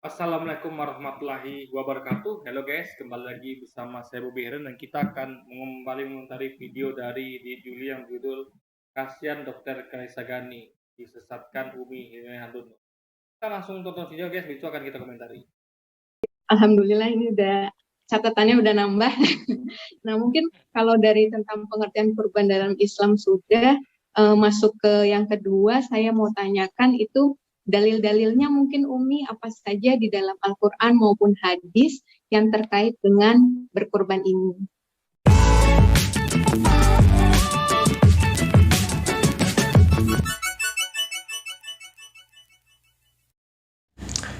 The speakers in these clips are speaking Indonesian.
Assalamualaikum warahmatullahi wabarakatuh. Halo guys, kembali lagi bersama saya Bobi Heron dan kita akan kembali mengomentari video dari di Juli yang berjudul Kasihan Dokter Kaisa Gani disesatkan Umi Handono. Kita langsung tonton video guys, itu akan kita komentari. Alhamdulillah ini udah catatannya udah nambah. Nah mungkin kalau dari tentang pengertian kurban dalam Islam sudah masuk ke yang kedua, saya mau tanyakan itu dalil-dalilnya mungkin Umi apa saja di dalam Al-Quran maupun hadis yang terkait dengan berkurban ini.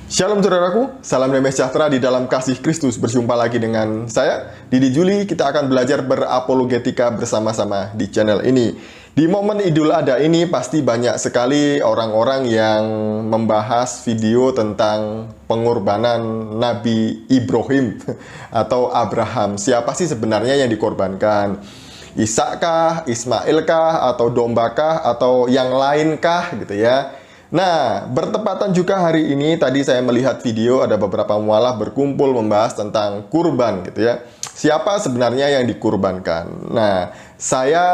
Shalom saudaraku, salam damai sejahtera di dalam kasih Kristus. Berjumpa lagi dengan saya, Didi Juli. Kita akan belajar berapologetika bersama-sama di channel ini. Di momen Idul Adha ini pasti banyak sekali orang-orang yang membahas video tentang pengorbanan Nabi Ibrahim atau Abraham. Siapa sih sebenarnya yang dikorbankan? Ishak kah, Ismail kah, atau domba kah, atau yang lain kah gitu ya. Nah, bertepatan juga hari ini tadi saya melihat video ada beberapa mualaf berkumpul membahas tentang kurban gitu ya. Siapa sebenarnya yang dikurbankan? Nah, saya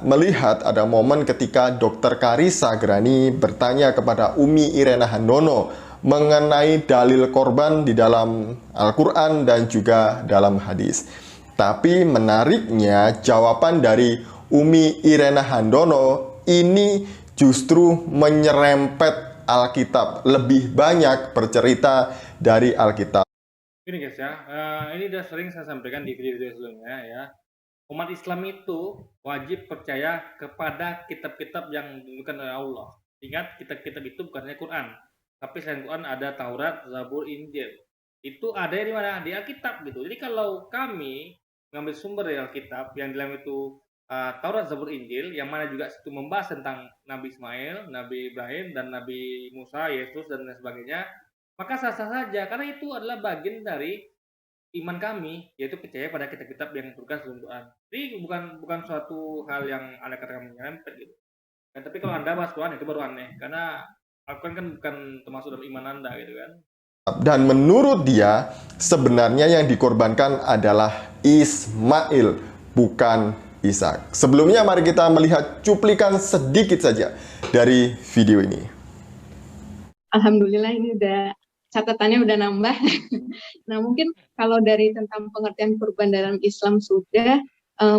melihat ada momen ketika Dr. Karissa Grani bertanya kepada Umi Irena Handono mengenai dalil korban di dalam Al-Quran dan juga dalam hadis. Tapi menariknya jawaban dari Umi Irena Handono ini justru menyerempet Alkitab, lebih banyak bercerita dari Alkitab. Ini guys ya, ini udah sering saya sampaikan di video-video sebelumnya ya. Umat Islam itu wajib percaya kepada kitab-kitab yang ditentukan oleh Allah. Ingat, kitab-kitab itu bukan hanya Quran, tapi selain Quran ada Taurat, Zabur, Injil. Itu ada di mana? Di Alkitab gitu. Jadi kalau kami mengambil sumber dari Alkitab yang di dalam itu Taurat, Zabur, Injil, yang mana juga itu membahas tentang Nabi Ismail, Nabi Ibrahim, dan Nabi Musa, Yesus, dan lain sebagainya, maka sah-sah saja, karena itu adalah bagian dari iman kami, yaitu percaya pada kitab-kitab yang turunkan sebelum Quran. Jadi bukan suatu hal yang Anda katakan menyerempet gitu. Dan tapi kalau Anda bahas Quran itu baru aneh, karena Al-Quran kan bukan termasuk dalam iman Anda gitu kan. Dan menurut dia, sebenarnya yang dikorbankan adalah Ismail, bukan Ishak. Sebelumnya mari kita melihat cuplikan sedikit saja dari video ini. Alhamdulillah ini udah catatannya udah nambah. Nah mungkin kalau dari tentang pengertian kurban dalam Islam sudah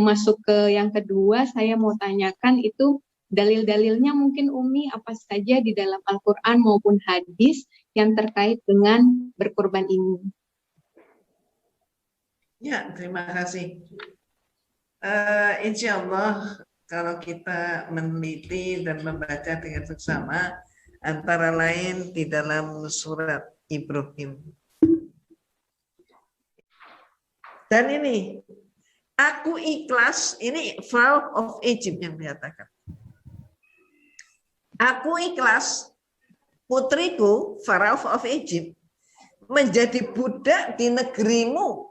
masuk ke yang kedua, saya mau tanyakan itu dalil-dalilnya mungkin Umi apa saja di dalam Al-Quran maupun hadis yang terkait dengan berkurban ini. Ya, terima kasih. Insya Allah kalau kita meneliti dan membaca dengan seksama, antara lain di dalam surat Ibrahim. Dan ini, aku ikhlas, ini Pharaoh of Egypt yang menyatakan. Aku ikhlas, putriku, Pharaoh of Egypt, menjadi budak di negerimu,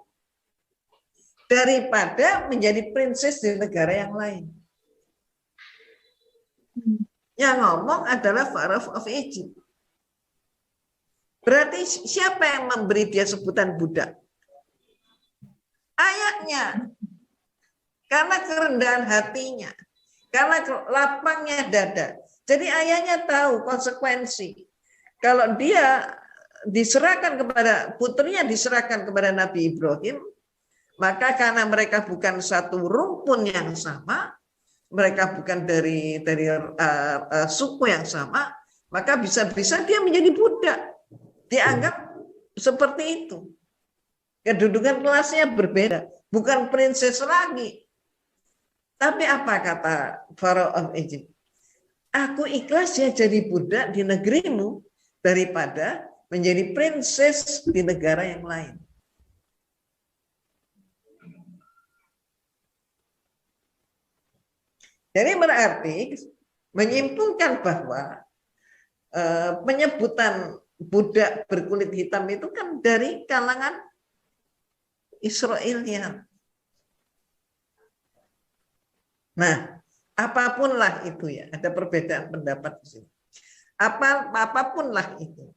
daripada menjadi princess di negara yang lain. Yang ngomong adalah Pharaoh of Egypt. Berarti siapa yang memberi dia sebutan budak? Ayahnya. Karena kerendahan hatinya. Karena lapangnya dada. Jadi ayahnya tahu konsekuensi. Kalau dia diserahkan kepada, putrinya diserahkan kepada Nabi Ibrahim, maka karena mereka bukan satu rumpun yang sama, mereka bukan dari suku yang sama, maka bisa-bisa dia menjadi budak. Dianggap seperti itu. Kedudukan kelasnya berbeda, bukan princess lagi. Tapi apa kata Pharaoh of Egypt? Aku ikhlas ya jadi budak di negerimu daripada menjadi princess di negara yang lain. Jadi berarti menyimpulkan bahwa penyebutan budak berkulit hitam itu kan dari kalangan Israelian. Nah, apapun lah itu ya, ada perbedaan pendapat di sini. Apapun lah itu.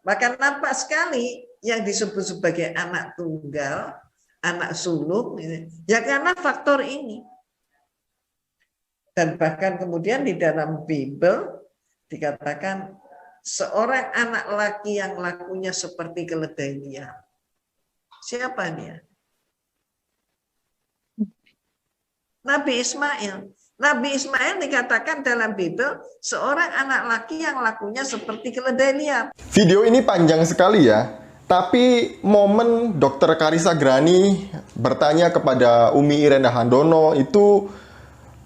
Bahkan nampak sekali yang disebut sebagai anak tunggal, anak sulung, ya karena faktor ini. Dan bahkan kemudian di dalam Bible dikatakan seorang anak laki yang lakunya seperti keledai liar. Siapa dia? Nabi Ismail. Nabi Ismail dikatakan dalam Bible seorang anak laki yang lakunya seperti keledai liar. Video ini panjang sekali ya, tapi momen Dr. Karissa Grani bertanya kepada Umi Irena Handono itu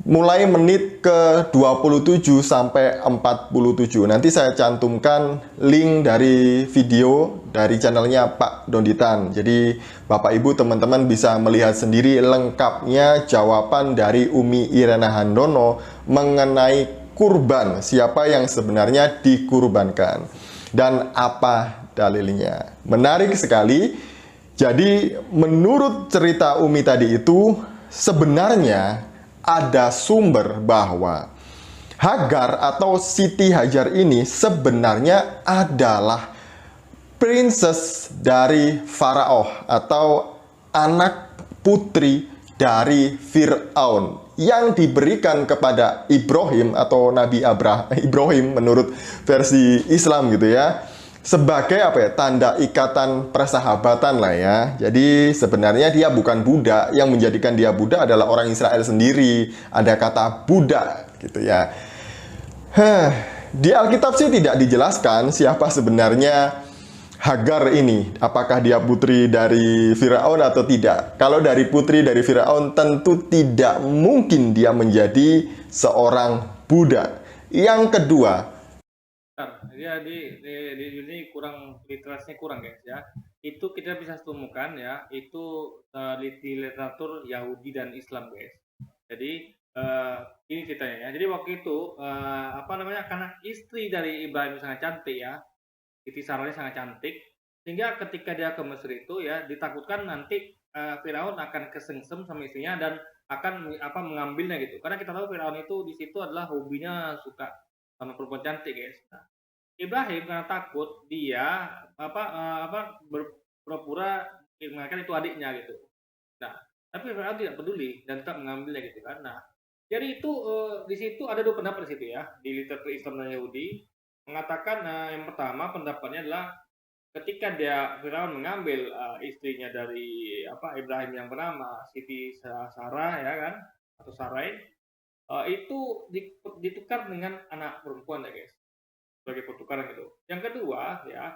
mulai menit ke 27 sampai 47. Nanti saya cantumkan link dari video dari channelnya Pak Donditan. Jadi Bapak Ibu teman-teman bisa melihat sendiri lengkapnya jawaban dari Umi Irena Handono mengenai kurban, siapa yang sebenarnya dikurbankan dan apa dalilnya. Menarik sekali. Jadi menurut cerita Umi tadi itu sebenarnya ada sumber bahwa Hagar atau Siti Hajar ini sebenarnya adalah princess dari Faraoh atau anak putri dari Fir'aun yang diberikan kepada Ibrahim atau Nabi Ibrahim menurut versi Islam gitu ya, sebagai apa ya, tanda ikatan persahabatan lah ya. Jadi sebenarnya dia bukan budak, yang menjadikan dia budak adalah orang Israel sendiri. Ada kata budak gitu ya. Di Alkitab sih tidak dijelaskan siapa sebenarnya Hagar ini, apakah dia putri dari Firaun atau tidak. Kalau dari putri dari Firaun tentu tidak mungkin dia menjadi seorang budak. Yang kedua, ya di ini kurang, literasinya kurang guys ya. Itu kita bisa temukan ya, itu di literatur Yahudi dan Islam guys. Jadi ini ceritanya ya. Jadi waktu itu karena istri dari Ibrahim sangat cantik ya, Siti Sarahnya sangat cantik, sehingga ketika dia ke Mesir itu ya ditakutkan nanti Firaun akan kesengsem sama istrinya dan akan mengambilnya gitu. Karena kita tahu Firaun itu di situ adalah hobinya suka sama perempuan cantik guys. Nah, Ibrahim karena takut dia berpura-pura mengatakan itu adiknya gitu. Nah, tapi Firaun tidak peduli dan tetap mengambilnya gitu kan. Nah, jadi itu di situ ada dua pendapat di situ ya, di literatur Islam dan Yahudi mengatakan yang pertama pendapatnya adalah ketika Firaun mengambil istrinya dari Ibrahim yang bernama Siti Sarah ya kan, atau Sarai, itu ditukar dengan anak perempuan ya guys, sebagai pertukaran gitu. Yang kedua ya,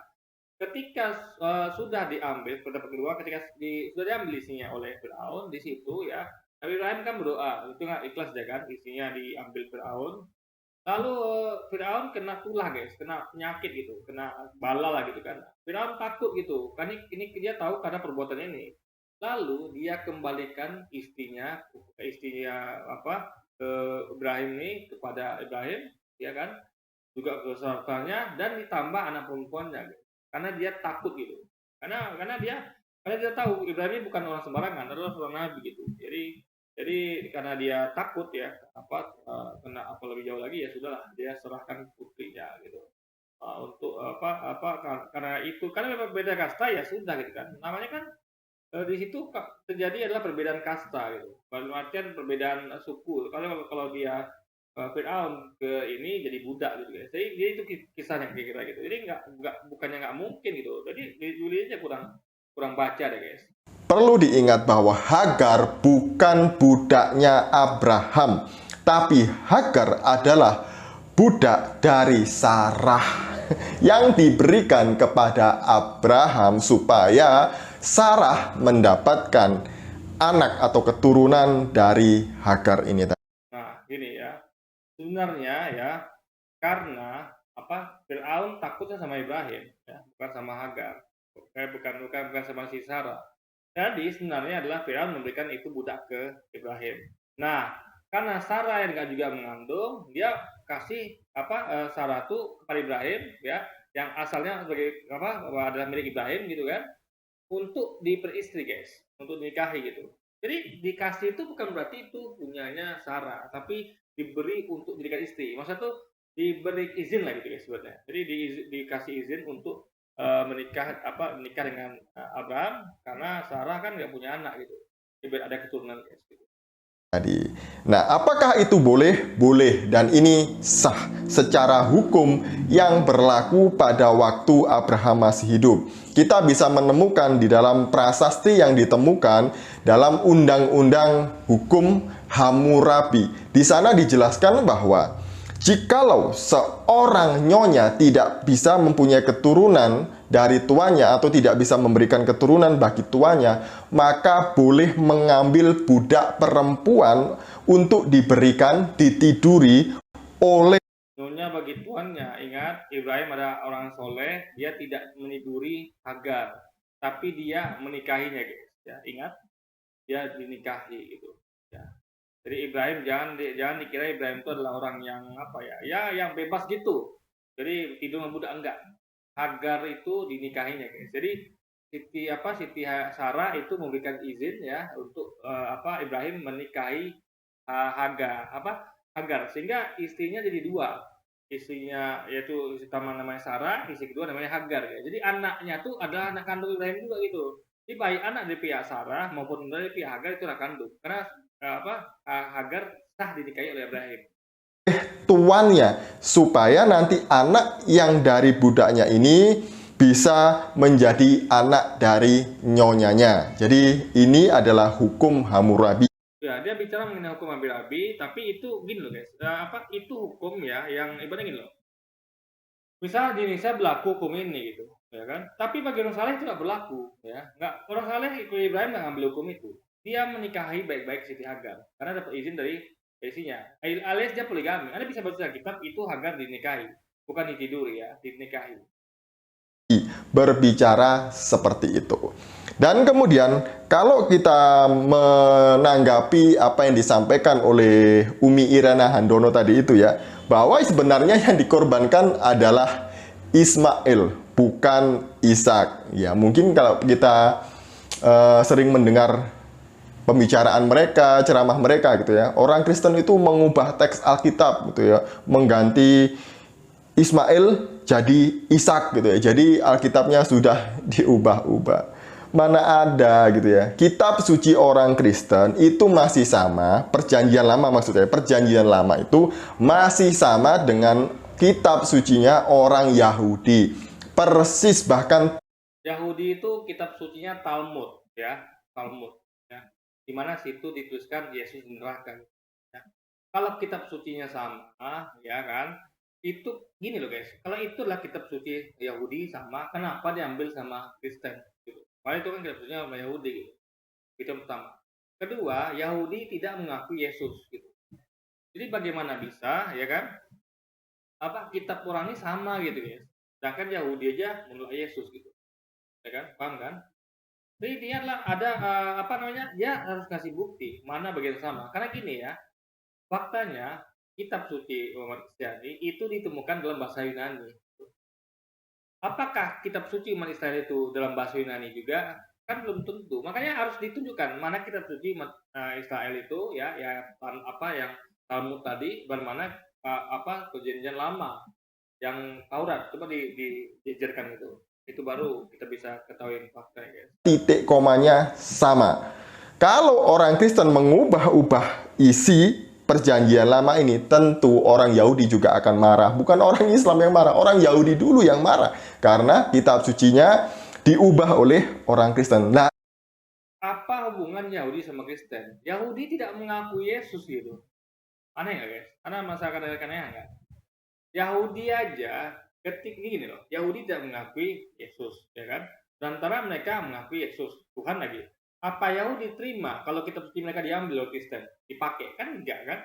ketika sudah diambil, pendapat kedua, ketika sudah diambil isinya oleh Firaun di situ ya, Nabi Ibrahim kan berdoa, itu nggak ikhlas dia kan, isinya diambil Firaun. Lalu Firaun kena tulah guys, kena penyakit gitu, kena bala lah gitu kan. Firaun takut gitu, kan ini dia tahu karena perbuatan ini. Lalu dia kembalikan istrinya ke Ibrahim ini, kepada Ibrahim, ya kan, juga ke saudaranya, dan ditambah anak perempuannya, gitu. Karena dia takut gitu, karena dia tahu Ibrahim ini bukan orang sembarangan, adalah seorang nabi gitu. Jadi karena dia takut ya kena lebih jauh lagi, ya sudahlah, dia serahkan putrinya gitu untuk karena itu, karena memang beda kasta ya sudah gitu kan, namanya kan di situ terjadi adalah perbedaan kasta gitu, dalam artian perbedaan suku. Kalau dia Fir'aun ke ini jadi budak gitu guys. Jadi itu kisahnya kira-kira gitu. Jadi bukannya nggak mungkin gitu. Jadi Julianya kurang baca deh guys. perlu diingat bahwa Hagar bukan budaknya Abraham, tapi Hagar adalah budak dari Sarah yang diberikan kepada Abraham supaya Sarah mendapatkan anak atau keturunan dari Hagar ini. Nah, gini ya. Sebenarnya ya, karena Fir'aun takutnya sama Ibrahim ya, bukan sama Hagar. Bukan sama si Sarah. Jadi sebenarnya adalah Fir'aun memberikan itu budak ke Ibrahim. Nah, karena Sarah yang juga mengandung, dia kasih Sarah itu kepada Ibrahim ya, yang asalnya sebagai adalah milik Ibrahim gitu kan, untuk diperistri guys, untuk dinikahi gitu. Jadi dikasih itu bukan berarti itu punyanya Sarah, tapi diberi untuk dijadikan istri. Maksudnya tuh diberi izin lah gitu guys sebenarnya. Jadi dikasih izin untuk menikah dengan Abraham karena Sarah kan nggak punya anak gitu. Biar ada keturunan gitu. Tadi. Nah, apakah itu boleh? Boleh, dan ini sah secara hukum yang berlaku pada waktu Abraham masih hidup. Kita bisa menemukan di dalam prasasti yang ditemukan dalam Undang-Undang Hukum Hammurabi. Di sana dijelaskan bahwa jikalau seorang nyonya tidak bisa mempunyai keturunan dari tuannya atau tidak bisa memberikan keturunan bagi tuannya, maka boleh mengambil budak perempuan untuk diberikan, ditiduri oleh Nyonya bagi tuannya. Ingat, Ibrahim ada orang soleh, dia tidak meniduri Hagar, tapi dia menikahinya, guys. Ya, ingat, dia dinikahi gitu. Ya. Jadi Ibrahim jangan dikira Ibrahim itu adalah orang yang yang bebas gitu. Jadi tidur sama budak, enggak. Hagar itu dinikahinya, guys. Jadi Siti Sarah itu memberikan izin ya untuk Ibrahim menikahi Hagar, sehingga istrinya jadi dua. Istrinya yaitu istri pertama namanya Sarah, istri kedua namanya Hagar ya. Jadi anaknya tuh adalah anak kandung Ibrahim juga gitu. Jadi baik anak dari pihak Sarah maupun dari pihak Hagar itu anak kandung. Karena Hagar sah dinikahi oleh Ibrahim. tuannya, supaya nanti anak yang dari budaknya ini bisa menjadi anak dari nyonyanya. Jadi ini adalah hukum Hammurabi. Ya, dia bicara mengenai hukum Hammurabi, tapi itu gini loh guys. Itu hukum ya yang ibaratnya gini loh. Misal di Indonesia berlaku hukum ini gitu, ya kan? Tapi bagi orang saleh itu nggak berlaku, ya. Nggak, orang saleh Ibrahim nggak ngambil hukum itu. Dia menikahi baik-baik Siti Hagar karena dapat izin dari istrinya. Alias dia poligami. Anda bisa baca kitab itu Hagar dinikahi, bukan ditiduri ya, dinikahi. Berbicara seperti itu. Dan kemudian kalau kita menanggapi apa yang disampaikan oleh Umi Irena Handono tadi itu ya, bahwa sebenarnya yang dikorbankan adalah Ismail, bukan Ishak. Ya, mungkin kalau kita sering mendengar pembicaraan mereka, ceramah mereka gitu ya, orang Kristen itu mengubah teks Alkitab gitu ya, mengganti Ismail jadi Ishak gitu ya. Jadi Alkitabnya sudah diubah-ubah. Mana ada gitu ya. Kitab suci orang Kristen itu masih sama, perjanjian lama maksudnya. Perjanjian lama itu masih sama dengan kitab sucinya orang Yahudi. Persis, bahkan Yahudi itu kitab sucinya Talmud ya, Talmud ya. Di mana situ dituliskan Yesus di neraka. Ya. Kalau kitab sucinya sama, ya kan? Itu gini loh guys, kalau itulah kitab suci Yahudi sama, kenapa diambil sama Kristen gitu? Padahal itu kan kitab sucinya sama Yahudi gitu. Itu yang pertama. Kedua, Yahudi tidak mengakui Yesus gitu. Jadi bagaimana bisa ya kan? Kitab Quran ini sama gitu guys. Sedangkan Yahudi aja menolak Yesus gitu. Ya kan? Paham kan? Jadi dia ada dia harus kasih bukti mana bagian sama. Karena gini ya, faktanya kitab suci umat Kristiani itu ditemukan dalam bahasa Yunani. Apakah kitab suci umat Israel itu dalam bahasa Yunani juga? Kan belum tentu. Makanya harus ditunjukkan mana kitab suci umat Israel itu ya yang Talmud tadi, bermana perjanjian lama yang Taurat. Coba dijejerkan itu. Itu baru kita bisa ketahui faktanya guys. Titik komanya sama. Kalau orang Kristen mengubah-ubah isi perjanjian lama ini, tentu orang Yahudi juga akan marah. Bukan orang Islam yang marah, orang Yahudi dulu yang marah. Karena kitab sucinya diubah oleh orang Kristen. Nah, apa hubungan Yahudi sama Kristen? Yahudi tidak mengakui Yesus gitu. Aneh nggak guys? Anda merasakan aneh nggak? Yahudi aja gini loh, Yahudi tidak mengakui Yesus, ya kan? Dan antara mereka mengakui Yesus, Tuhan lagi. Apa Yahudi terima kalau kitab suci mereka diambil oleh Kristen, dipakai? Kan enggak kan?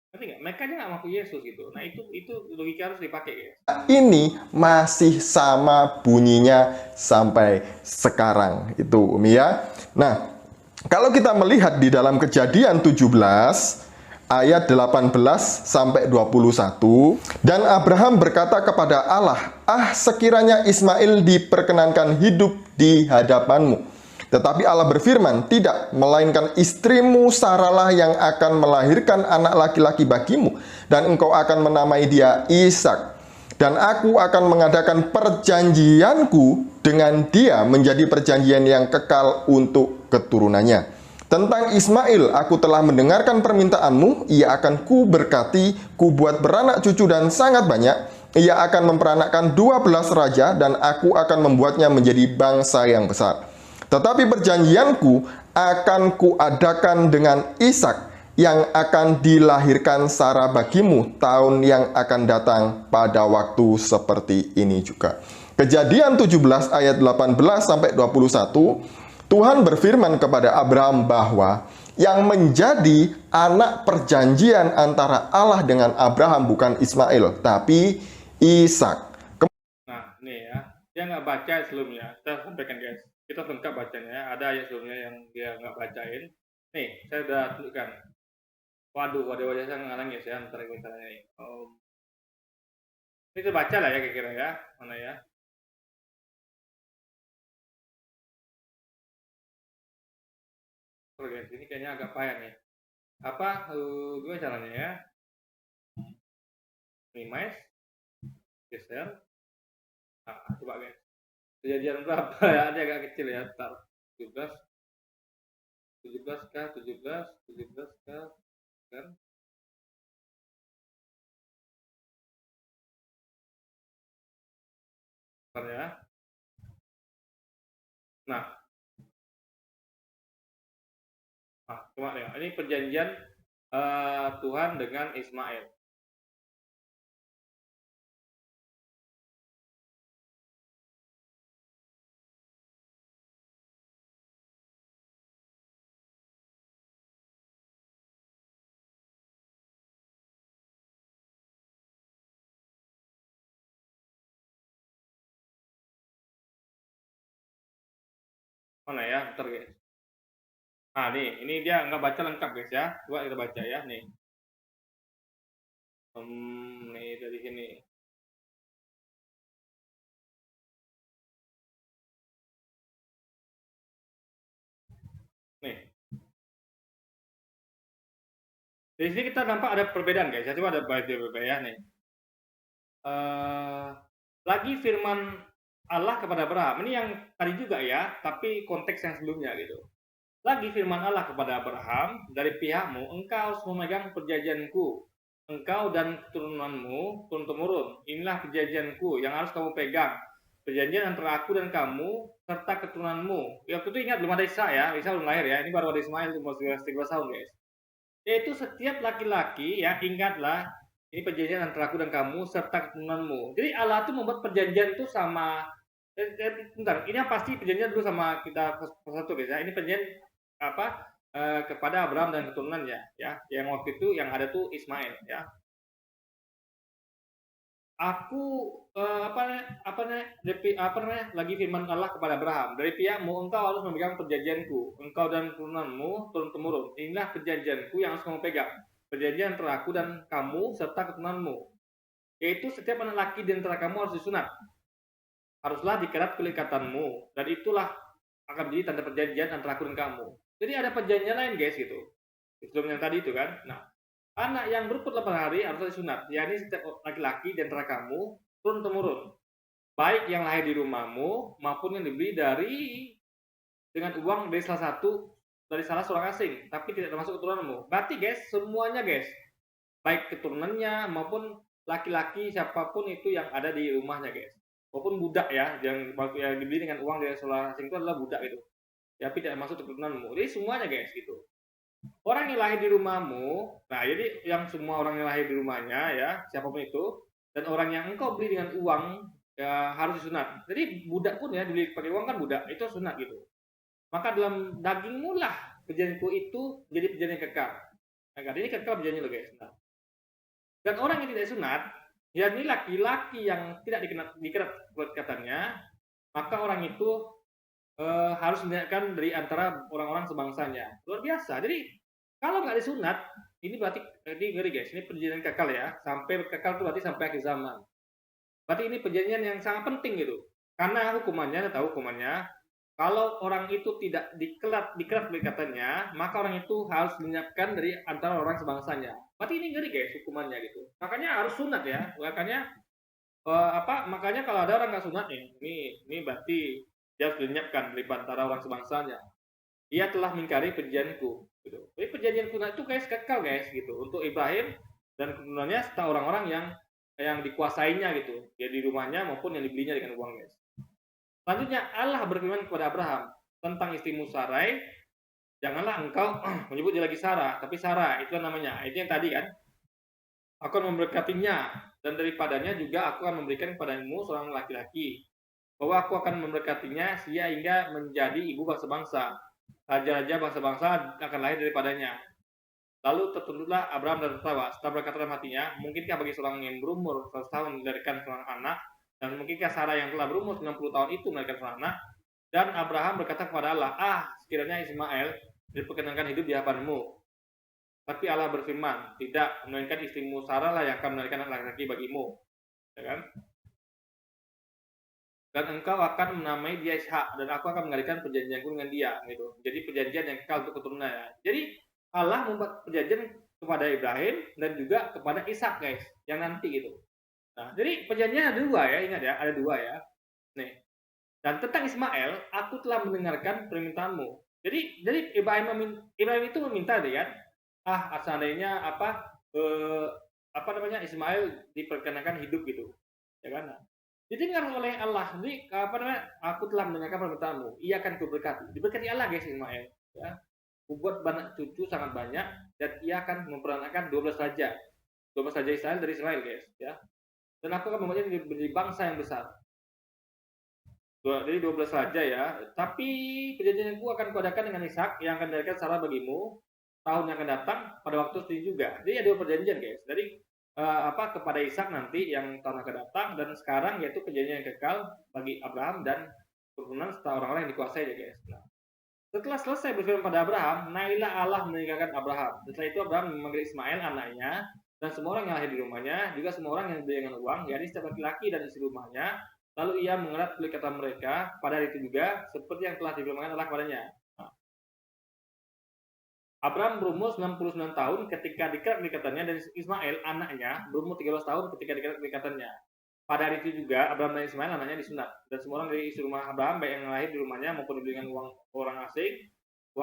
Ngerti nggak? Mereka aja nggak mengaku Yesus gitu. Nah itu logika harus dipakai guys. ini masih sama bunyinya sampai sekarang itu Umi ya. Nah, kalau kita melihat di dalam Kejadian 17 ayat 18 sampai 21, dan Abraham berkata kepada Allah, sekiranya Ismail diperkenankan hidup di hadapanmu. Tetapi Allah berfirman, tidak, melainkan istrimu Sarahlah yang akan melahirkan anak laki-laki bagimu, dan engkau akan menamai dia Ishak. dan aku akan mengadakan perjanjianku dengan dia menjadi perjanjian yang kekal untuk keturunannya. Tentang Ismail, aku telah mendengarkan permintaanmu, ia akan kuberkati, kubuat beranak cucu dan sangat banyak. Ia akan memperanakkan 12 raja dan aku akan membuatnya menjadi bangsa yang besar. Tetapi perjanjianku akan kuadakan dengan Ishak yang akan dilahirkan Sarah bagimu tahun yang akan datang pada waktu seperti ini juga. Kejadian 17 ayat 18 sampai 21, Tuhan berfirman kepada Abraham bahwa yang menjadi anak perjanjian antara Allah dengan Abraham bukan Ismail, tapi Ishak. Nah, nih ya, dia nggak baca sebelumnya. Kita sampaikan guys, kita lengkap bacanya. Ada ayat sebelumnya yang dia nggak bacain. Nih, saya udah tunjukkan. Waduh, wajah saya ngalangin ya, ntar misalnya nih. Ini kita baca lah ya kira-kira ya, mana ya? Oke, guys, ini kayaknya agak payah nih. Apa? Gimana caranya ya? Minimize, geser. Nah, coba guys. Kejadian berapa ya? Dia agak kecil ya. Ntar 17 kah? 17 kah? Kan? Ntar ya. Nah, coba ya. Ini perjanjian Tuhan dengan Ismail. Mana ya? Ntar guys. Nah, nih, ini dia nggak baca lengkap guys ya. Coba kita baca ya, nih. Nih dari sini. Nih. Di sini kita nampak ada perbedaan guys. Ya, coba ada berbeda ya nih. Lagi firman Allah kepada Abraham. Ini yang tadi juga ya, tapi konteks yang sebelumnya gitu. Lagi firman Allah kepada Abraham, dari pihakmu, engkau harus memegang perjanjianku. Engkau dan keturunanmu turun-temurun. Inilah perjanjianku yang harus kamu pegang. Perjanjian antara aku dan kamu serta keturunanmu. Ya, waktu itu ingat belum ada Isa ya, Isa belum lahir ya. Ini baru ada Ismail umur 13 tahun guys. Yaitu setiap laki-laki ya, ingatlah ini perjanjian antara aku dan kamu serta keturunanmu. Jadi Allah itu membuat perjanjian itu sama. Bentar, ini yang pasti perjanjian dulu sama kita satu guys ya. Ini perjanjian apa kepada Abraham dan keturunannya ya. Yang waktu itu yang ada tuh Ismail ya. Aku lagi firman Allah kepada Abraham, dari pihakmu engkau harus memegang perjanjianku, engkau dan keturunanmu turun temurun. Inilah perjanjianku yang harus kamu pegang, perjanjian antara aku dan kamu serta keturunanmu, yaitu setiap anak laki di antara kamu harus disunat, haruslah dikerat kulit ikatanmu, dan itulah akan menjadi tanda perjanjian antara aku dan kamu. Jadi ada perjanjian lain guys gitu, sebelum yang tadi itu kan. Nah, anak yang berumur 8 hari harus disunat, yakni setiap laki-laki di antara kamu turun temurun, baik yang lahir di rumahmu maupun yang dibeli dengan uang dari salah seorang asing, tapi tidak termasuk keturunanmu. Berarti guys, semuanya guys, baik keturunannya maupun laki-laki siapapun itu yang ada di rumahnya guys, maupun budak ya, yang dibeli dengan uang dari seorang asing itu adalah budak itu, tapi tidak masuk keturunanmu. Jadi semuanya guys gitu. Orang yang lahir di rumahmu, nah jadi yang semua orang yang lahir di rumahnya ya, siapapun itu, dan orang yang engkau beli dengan uang ya harus disunat. Jadi budak pun ya dibeli pakai uang kan budak, itu sunat gitu. Maka dalam dagingmu lah perjanjianku itu jadi perjanjian kekal. Nah, ini kekal perjanjian lo guys. Nah. Dan orang yang tidak sunat, yakni laki-laki yang tidak dikerat kulit katanya, maka orang itu harus diniatkan dari antara orang-orang sebangsanya. Luar biasa. Jadi kalau nggak disunat, ini berarti ini ngeri guys. Ini perjanjian kekal ya. Sampai kekal itu berarti sampai akhir zaman. Berarti ini perjanjian yang sangat penting gitu. Karena hukumannya, tahu hukumannya, kalau orang itu tidak dikerat katanya, maka orang itu harus diniatkan dari antara orang sebangsanya. Berarti ini ngeri guys hukumannya gitu. Makanya harus sunat ya. Makanya makanya kalau ada orang nggak sunat nih, ini berarti dia harus dilenyapkan dari antara orang sebangsanya. Ia telah mengingkari perjanjianku. Gitu. Jadi perjanjian sunat itu guys kekal guys gitu untuk Ibrahim dan keturunannya serta orang-orang yang dikuasainya gitu, ya di rumahnya maupun yang dibelinya dengan uang guys. Selanjutnya Allah berfirman kepada Abraham tentang istrimu Sarai, janganlah engkau menyebut dia lagi Sarah, tapi Sarah itu namanya. Itu yang tadi kan. Aku akan memberkatinya dan daripadanya juga aku akan memberikan kepadamu seorang laki-laki, bahwa aku akan memberkatinya sehingga menjadi ibu bangsa-bangsa. Raja-raja bangsa-bangsa akan lahir daripadanya. Lalu tertunduklah Abraham dan tertawa. Setelah berkata dalam hatinya, mungkinkah bagi seorang yang berumur 100 tahun melahirkan seorang anak, dan mungkinkah Sarah yang telah berumur 90 tahun itu melahirkan seorang anak? Dan Abraham berkata kepada Allah, sekiranya Ismail diperkenankan hidup di hadapanmu. Tapi Allah berfirman, tidak, melainkan istrimu Sarah lah yang akan melahirkan anak laki-laki bagimu. Ya kan? Dan engkau akan menamai dia Ishak, dan aku akan mengadakan perjanjianku dengan dia. Gitu. Jadi perjanjian yang kekal untuk keturunannya. Jadi Allah membuat perjanjian kepada Ibrahim dan juga kepada Ishak guys, yang nanti gitu. Nah, jadi perjanjian ada dua ya, ingat ya, ada dua ya. Nih. Dan tentang Ismail, aku telah mendengarkan permintaanmu. Jadi Ibrahim itu meminta deh kan, seandainya Ismail diperkenakan hidup gitu, ya kan? Didengar oleh Allah. Jadi aku telah mendengarkan permintaanmu, ia akan kuberkati. Diberkati Allah guys Ismail. Ya. Kubuat banyak cucu sangat banyak dan ia akan memperanakan 12 raja Israel dari Israel guys. Ya. Dan aku akan membuatnya menjadi bangsa yang besar. Jadi 12 raja ya. Tapi perjanjianku akan kuadakan dengan Ishak yang akan dilahirkan Sarah bagimu tahun yang akan datang pada waktu itu juga. Jadi ada dua perjanjian guys. Jadi kepada Ishak nanti yang tahun akan datang, dan sekarang yaitu perjanjian yang kekal bagi Abraham dan keturunan serta orang-orang yang dikuasai ya guys. Nah, setelah selesai berfirman pada Abraham, naiklah Allah meninggalkan Abraham. Setelah itu Abraham memanggil Ismail anaknya dan semua orang yang lahir di rumahnya, juga semua orang yang dibeli dengan uang, yakni setiap laki-laki dan istri rumahnya. Lalu ia mengerat kulit kata mereka pada hari itu juga, seperti yang telah difirmankan Allah kepadanya. Abraham berumur 99 tahun ketika dikerat ikatannya, dan Ismail anaknya berumur 13 tahun ketika dikerat ikatannya. Pada hari itu juga Abraham dan Ismail anaknya disunat, dan semua orang dari isi rumah Abraham baik yang lahir di rumahnya maupun dibeli dengan uang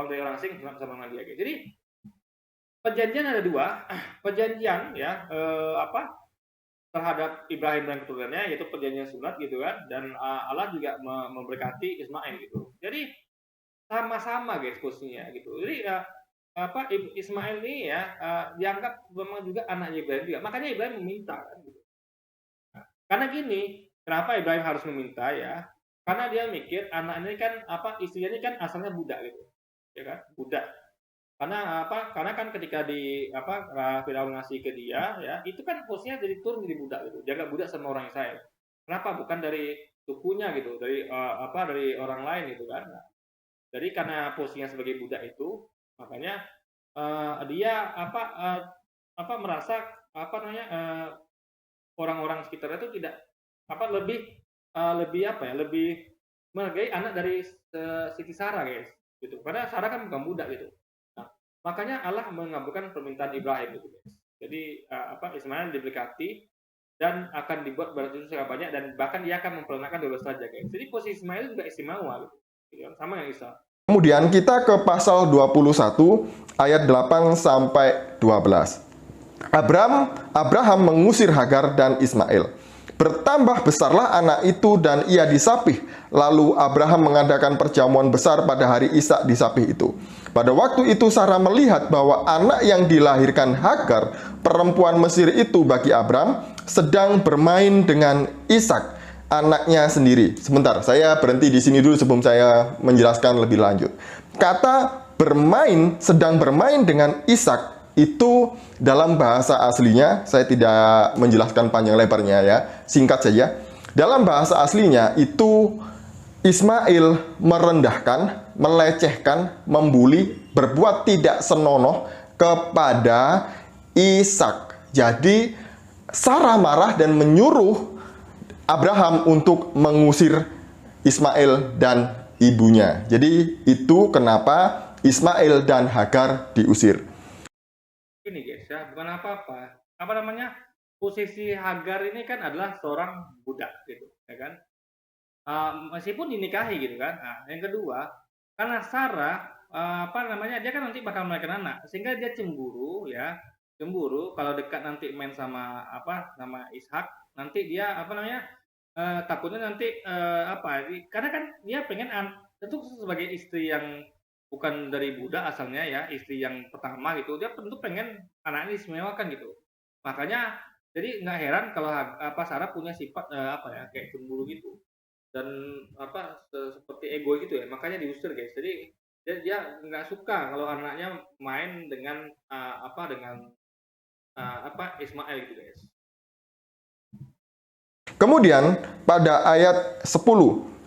dari orang asing bersama dengan dia. Jadi perjanjian ada dua, perjanjian ya terhadap Ibrahim dan keturunannya, yaitu perjanjian sunat gitu kan, dan Allah juga memberkati Ismail gitu. Jadi sama-sama guys posisinya gitu. Jadi Ismail ini ya dianggap memang juga anaknya Ibrahim juga. Makanya Ibrahim meminta kan gitu. Nah, karena gini, kenapa Ibrahim harus meminta ya? Karena dia mikir anak ini kan istrinya ini kan asalnya budak gitu. Ya kan? Budak. Karena kan ketika Firaun ngasih ke dia ya, itu kan posisinya jadi turun jadi budak gitu. Dianggap budak sama orang Israel. Kenapa? Bukan dari sukunya gitu, dari orang lain gitu kan. Nah, jadi karena posisinya sebagai budak itu, makanya dia merasa orang-orang sekitar itu tidak lebih menghargai anak dari Siti Sarah guys gitu, karena Sarah kan bukan budak gitu. Nah, makanya Allah mengabulkan permintaan Ibrahim gitu guys. Jadi Ismail diberkati dan akan dibuat beratus sangat banyak, dan bahkan dia akan memperanakan 12 raja guys. Jadi posisi Ismail juga istimewa gitu, sama yang Isa. Kemudian kita ke pasal 21 ayat 8 sampai 12. Abraham mengusir Hagar dan Ismail. Bertambah besarlah anak itu dan ia disapih. Lalu Abraham mengadakan perjamuan besar pada hari Ishak disapih itu. Pada waktu itu Sarah melihat bahwa anak yang dilahirkan Hagar, perempuan Mesir itu bagi Abraham, sedang bermain dengan Ishak, anaknya sendiri. Sebentar, saya berhenti di sini dulu sebelum saya menjelaskan lebih lanjut. Kata sedang bermain dengan Ishak itu dalam bahasa aslinya, saya tidak menjelaskan panjang lebarnya ya, singkat saja. Dalam bahasa aslinya itu Ismail merendahkan, melecehkan, membuli, berbuat tidak senonoh kepada Ishak. Jadi Sarah marah dan menyuruh Abraham untuk mengusir Ismail dan ibunya. Jadi itu kenapa Ismail dan Hagar diusir. Ini guys ya, bukan apa-apa. posisi Hagar ini kan adalah seorang budak gitu, ya kan? Meskipun dinikahi gitu kan. Nah, yang kedua, karena Sarah dia kan nanti bakal melahirkan anak, sehingga dia cemburu ya, cemburu kalau dekat nanti main sama nama Ishak, nanti dia takutnya nanti karena kan dia pengen tentu sebagai istri yang bukan dari budak asalnya ya, istri yang pertama gitu, dia tentu pengen anaknya diistimewakan gitu. Makanya jadi nggak heran kalau Sarah punya sifat kayak cemburu gitu. Dan seperti ego gitu ya, makanya diusir guys. Jadi dia nggak suka kalau anaknya main dengan Ismail gitu guys. Kemudian pada ayat 10,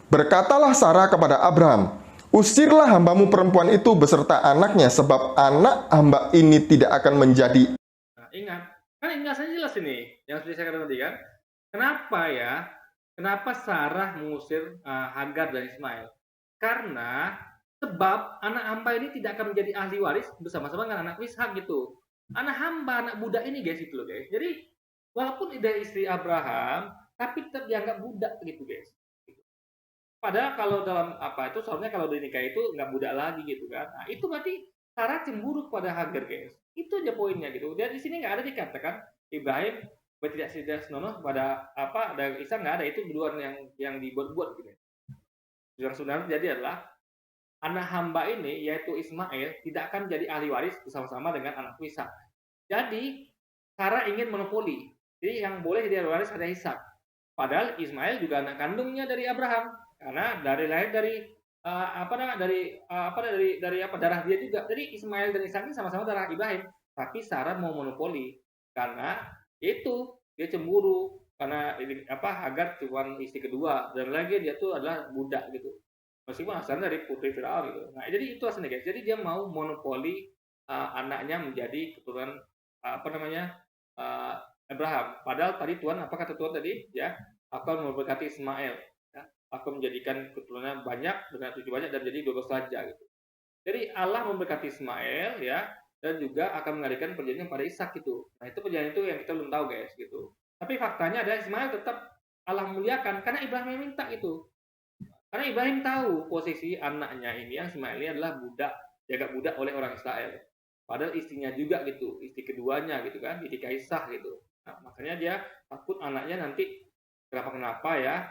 berkatalah Sarah kepada Abraham, usirlah hambamu perempuan itu beserta anaknya, sebab anak hamba ini tidak akan menjadi. Nah, ingat, kan ingatnya jelas ini yang seperti saya katakan tadi kan. Kenapa Sarah mengusir Hagar dan Ismail? Karena sebab anak hamba ini tidak akan menjadi ahli waris bersama-sama dengan anak Ishak gitu. Anak hamba, anak budak ini guys itu loh guys. Jadi walaupun dia istri Abraham, tapi tetap dianggap budak gitu guys. Padahal kalau dalam seharusnya kalau dinikah itu nggak budak lagi gitu kan. Nah, itu berarti Sarah cemburu kepada Hagar guys. Itu aja poinnya gitu. Dan di sini nggak ada dikatakan Ibrahim tidak senonoh pada dari Ishak, nggak ada. Itu duluan yang dibuat-buat gitu. Yang sebenarnya jadi adalah anak hamba ini yaitu Ismail tidak akan jadi ahli waris bersama-sama dengan anak Ishak. Jadi Sarah ingin monopoli. Jadi yang boleh jadi ahli waris ada Ishak. Padahal Ismail juga anak kandungnya dari Abraham karena lahir dari darah dia juga. Jadi Ismail dan Ishak ini sama-sama darah Ibrahim. Tapi Sarah mau monopoli karena itu dia cemburu karena Hagar cuma istri kedua dan lagi dia tuh adalah budak gitu. Meskipun asalnya dari putri Firaun gitu. Nah, jadi itu asalnya guys. Jadi dia mau monopoli anaknya menjadi keturunan Abraham. Padahal tadi Tuhan kata Tuhan tadi ya, akan memberkati Ismail ya, akan menjadikan keturunannya banyak dengan cucu banyak dan jadi 12 raja gitu. Jadi Allah memberkati Ismail ya, dan juga akan mengadakan perjanjian pada Ishak gitu. Nah, itu perjanjian itu yang kita belum tahu guys gitu. Tapi faktanya adalah Ismail tetap Allah muliakan karena Ibrahim yang minta itu. Karena Ibrahim tahu posisi anaknya ini yang Ismail ini adalah budak, jaga budak oleh orang Israel. Padahal istrinya juga gitu, istri keduanya gitu kan, dinikahi sah gitu. Nah, makanya dia takut anaknya nanti kenapa ya.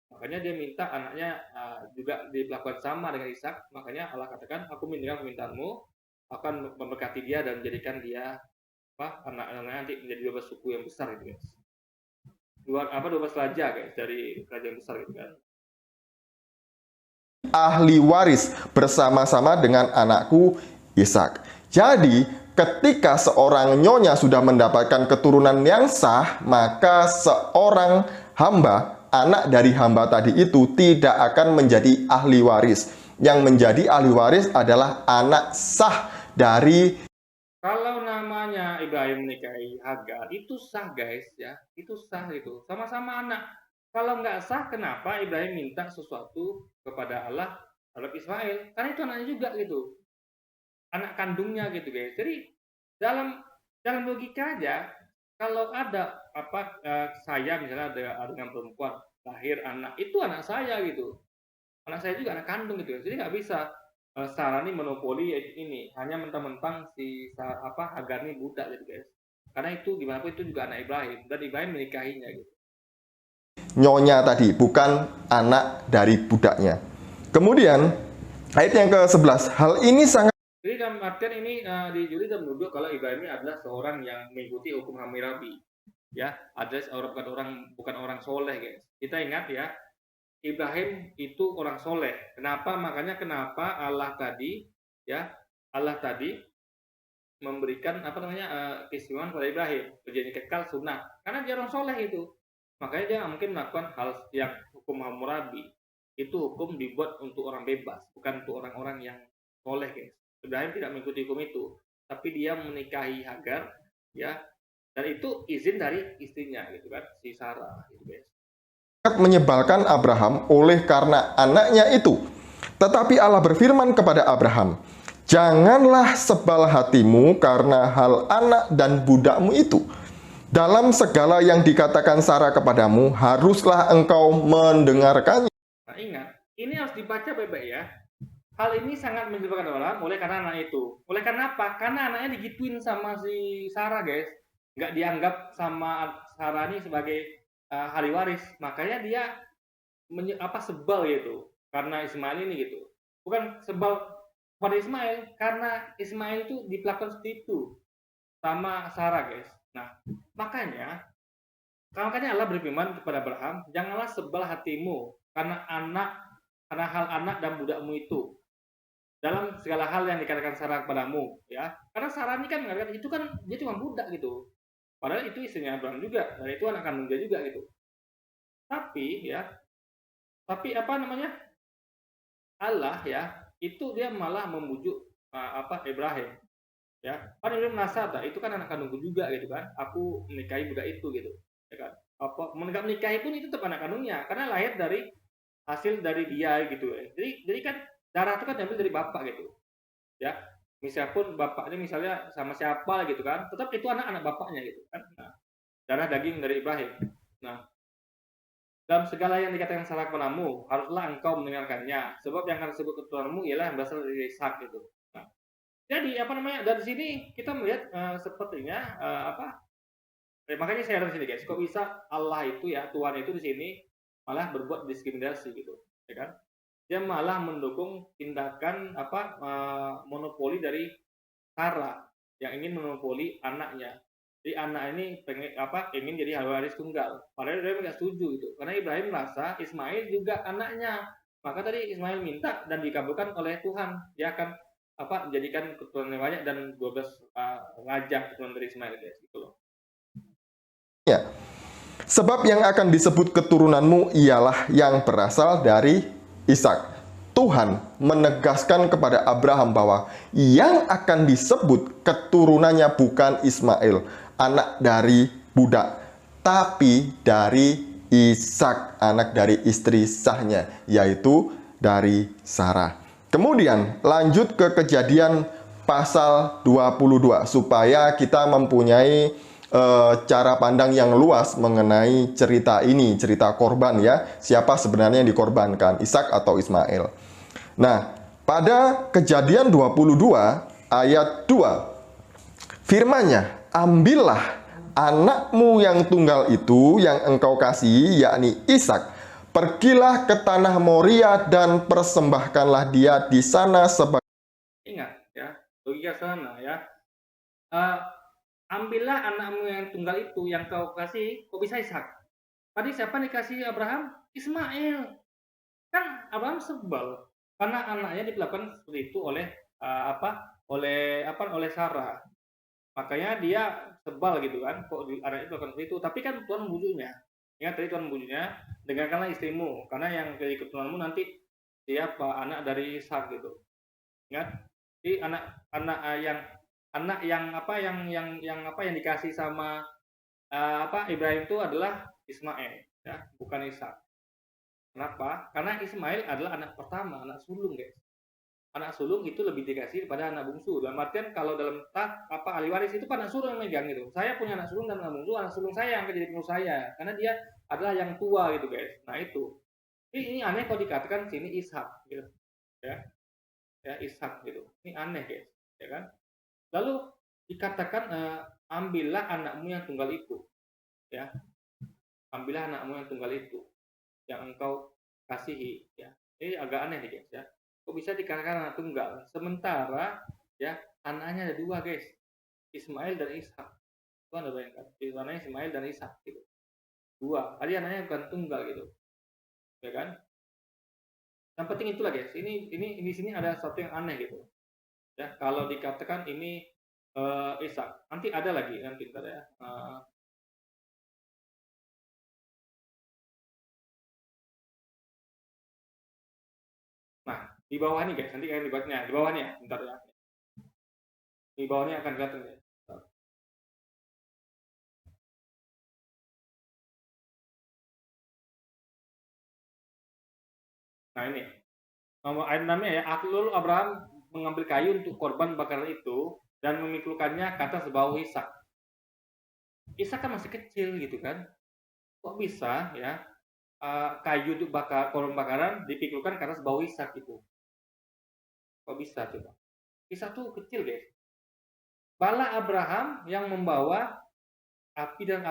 Makanya dia minta anaknya juga dilakukan sama dengan Ishak. Makanya Allah katakan, aku minta permintaanmu, akan memberkati dia dan menjadikan dia anak-anaknya nanti menjadi 12 suku yang besar gitu guys. 12 raja guys dari kerajaan besar gitu kan. Ahli waris bersama-sama dengan anakku Ishak. Jadi ketika seorang nyonya sudah mendapatkan keturunan yang sah, maka seorang hamba, anak dari hamba tadi itu tidak akan menjadi ahli waris. Yang menjadi ahli waris adalah anak sah dari. Kalau namanya Ibrahim menikahi Hagar itu sah guys ya, itu sah gitu, sama-sama anak. Kalau nggak sah, kenapa Ibrahim minta sesuatu kepada Allah terhadap Ismail? Karena itu anaknya juga gitu, anak kandungnya gitu guys. Jadi dalam logika aja, kalau ada saya misalnya ada dengan perempuan lahir anak, itu anak saya gitu, anak saya juga anak kandung gitu. Jadi nggak bisa Sarah ini monopoli ini hanya mentang-mentang si Hagar ini budak gitu guys. Karena itu gimana pun itu juga anak Ibrahim dan Ibrahim menikahinya gitu. Nyonya tadi bukan anak dari budaknya. Kemudian ayat yang ke-11, hal ini sangat. Jadi dalam artian ini dijuli dan menuduh kalau Ibrahim ini adalah seorang yang mengikuti hukum Hammurabi. Ya, adalah bukan orang soleh guys. Kita ingat ya, Ibrahim itu orang soleh. Makanya kenapa Allah tadi memberikan keistimewaan pada Ibrahim, perjanjian kekal sunnah. Karena dia orang soleh itu. Makanya dia mungkin melakukan hal yang hukum Hammurabi. Itu hukum dibuat untuk orang bebas, bukan untuk orang-orang yang soleh guys. Ibrahim tidak mengikuti hukum itu, tapi dia menikahi Hagar ya, dan itu izin dari istrinya gitu kan, si Sarah gitu guys. Menyebalkan Abraham oleh karena anaknya itu. Tetapi Allah berfirman kepada Abraham, janganlah sebal hatimu karena hal anak dan budakmu itu. Dalam segala yang dikatakan Sarah kepadamu, haruslah engkau mendengarkannya. Nah, ingat, ini harus dibaca baik-baik ya. Hal ini sangat menyebabkan orang oleh karena anak itu. Oleh karena apa? Karena anaknya digituin sama si Sarah, guys. Nggak dianggap sama Sarah ini sebagai ahli waris. Makanya dia sebal gitu. Karena Ismail ini gitu. Bukan sebal pada Ismail, karena Ismail itu diperlakukan seperti itu sama Sarah, guys. Nah, makanya Allah berfirman kepada Abraham, janganlah sebal hatimu karena hal anak dan budakmu itu, dalam segala hal yang dikatakan Sarah kepadamu, ya. Karena Sarah ini kan mengatakan itu kan dia cuma budak gitu. Padahal itu istrinya Abraham juga, dan itu anak kandung dia juga gitu. Tapi apa namanya? Allah ya, itu dia malah membujuk Ibrahim. Ya, kan Ibrahim merasa, itu kan anak kandungku juga gitu kan. Aku menikahi budak itu gitu. Ya kan? Menikahi pun itu tetap anak kandungnya karena lahir dari hasil dari dia gitu. Jadi kan darah itu kan diambil dari bapak gitu, ya. Misalnya bapaknya misalnya sama siapa gitu kan, tetap itu anak bapaknya gitu kan. Nah, darah daging dari Ibrahim. Nah, dalam segala yang dikatakan Sarah kepadamu, haruslah engkau mendengarkannya, sebab yang akan disebut keturunanmu ialah yang berasal dari Ishak gitu. Nah, jadi dari sini kita melihat sepertinya makanya saya dari sini guys, kok bisa Allah itu ya, Tuhan itu di sini malah berbuat diskriminasi gitu, ya kan? Dia malah mendukung tindakan monopoli dari Sarah yang ingin monopoli anaknya. Jadi anak ini ingin jadi ahli waris tunggal. Padahal Ibrahim nggak setuju gitu, karena Ibrahim merasa Ismail juga anaknya. Maka tadi Ismail minta dan dikabulkan oleh Tuhan. Dia akan menjadikan keturunan yang banyak dan 12 raja keturunan dari Ismail, guys, gitu loh. Ya. Sebab yang akan disebut keturunanmu ialah yang berasal dari Ishak. Tuhan menegaskan kepada Abraham bahwa yang akan disebut keturunannya bukan Ismail, anak dari budak, tapi dari Ishak, anak dari istri sahnya, yaitu dari Sarah. Kemudian lanjut ke Kejadian pasal 22 supaya kita mempunyai cara pandang yang luas mengenai cerita ini, cerita korban ya. Siapa sebenarnya yang dikorbankan, Ishak atau Ismail. Nah, pada Kejadian 22 ayat 2, firman-Nya, ambillah anakmu yang tunggal itu yang engkau kasihi, yakni Ishak, pergilah ke tanah Moria dan persembahkanlah dia di sana sebagai... Ingat ya, logika sana ya. Ambillah anakmu yang tunggal itu yang kau kasih, kok bisa Ishak? Tadi siapa dikasih Abraham? Ismail. Kan Abraham sebal karena anaknya diperlakukan seperti itu oleh oleh Sarah. Makanya dia sebal gitu kan, kok anaknya diperlakukan seperti itu. Tapi kan Tuhan membujuknya. Ingat tadi Tuhan membujuknya, dengarkanlah istrimu, karena yang jadi keturunanmu nanti siapa? Anak dari Ishak gitu. Ingat, jadi anak yang dikasih sama Ibrahim itu adalah Ismail ya, bukan Ishak. Kenapa? Karena Ismail adalah anak pertama, anak sulung, guys. Anak sulung itu lebih dikasih daripada anak bungsu. Dalam artian kalau dalam ahli waris itu anak sulung yang megang gitu. Saya punya anak sulung dan anak sulung saya yang akan jadi penerus saya karena dia adalah yang tua gitu, guys. Nah, itu. Ini aneh kalau dikatakan sini Ishak gitu. Ya. Ya, Ishak gitu. Ini aneh, guys. Ya kan? Lalu dikatakan ambillah anakmu yang tunggal itu, ya. Ambillah anakmu yang tunggal itu, yang engkau kasihi, ya. Ini agak aneh nih, guys, ya. Kok bisa dikatakan anak tunggal? Sementara, ya, anaknya ada dua, guys, Ismail dan Ishak. Itu Anda bayangkan, anaknya Ismail dan Ishak, gitu. Dua, tadi anaknya bukan tunggal, gitu, ya kan? Yang penting itulah, guys. Ini di sini ada sesuatu yang aneh, gitu. Ya, kalau dikatakan ini Ishak, nanti ada lagi nanti ntar ya. Nah, di bawah ini guys, nanti kalian dibuatnya, di bawahnya, bentar ya. Di bawahnya akan kelihatan ya. Nah ini, ayat namanya ya. Lalu Abraham mengambil kayu untuk korban bakaran itu dan memikulkannya ke atas sebuah Ishak. Ishak kan masih kecil gitu kan. Kok bisa ya kayu untuk korban bakaran dipikulkan ke atas bau Ishak gitu. Kok bisa coba? Ishak tuh kecil guys. Bala Abraham yang membawa api dan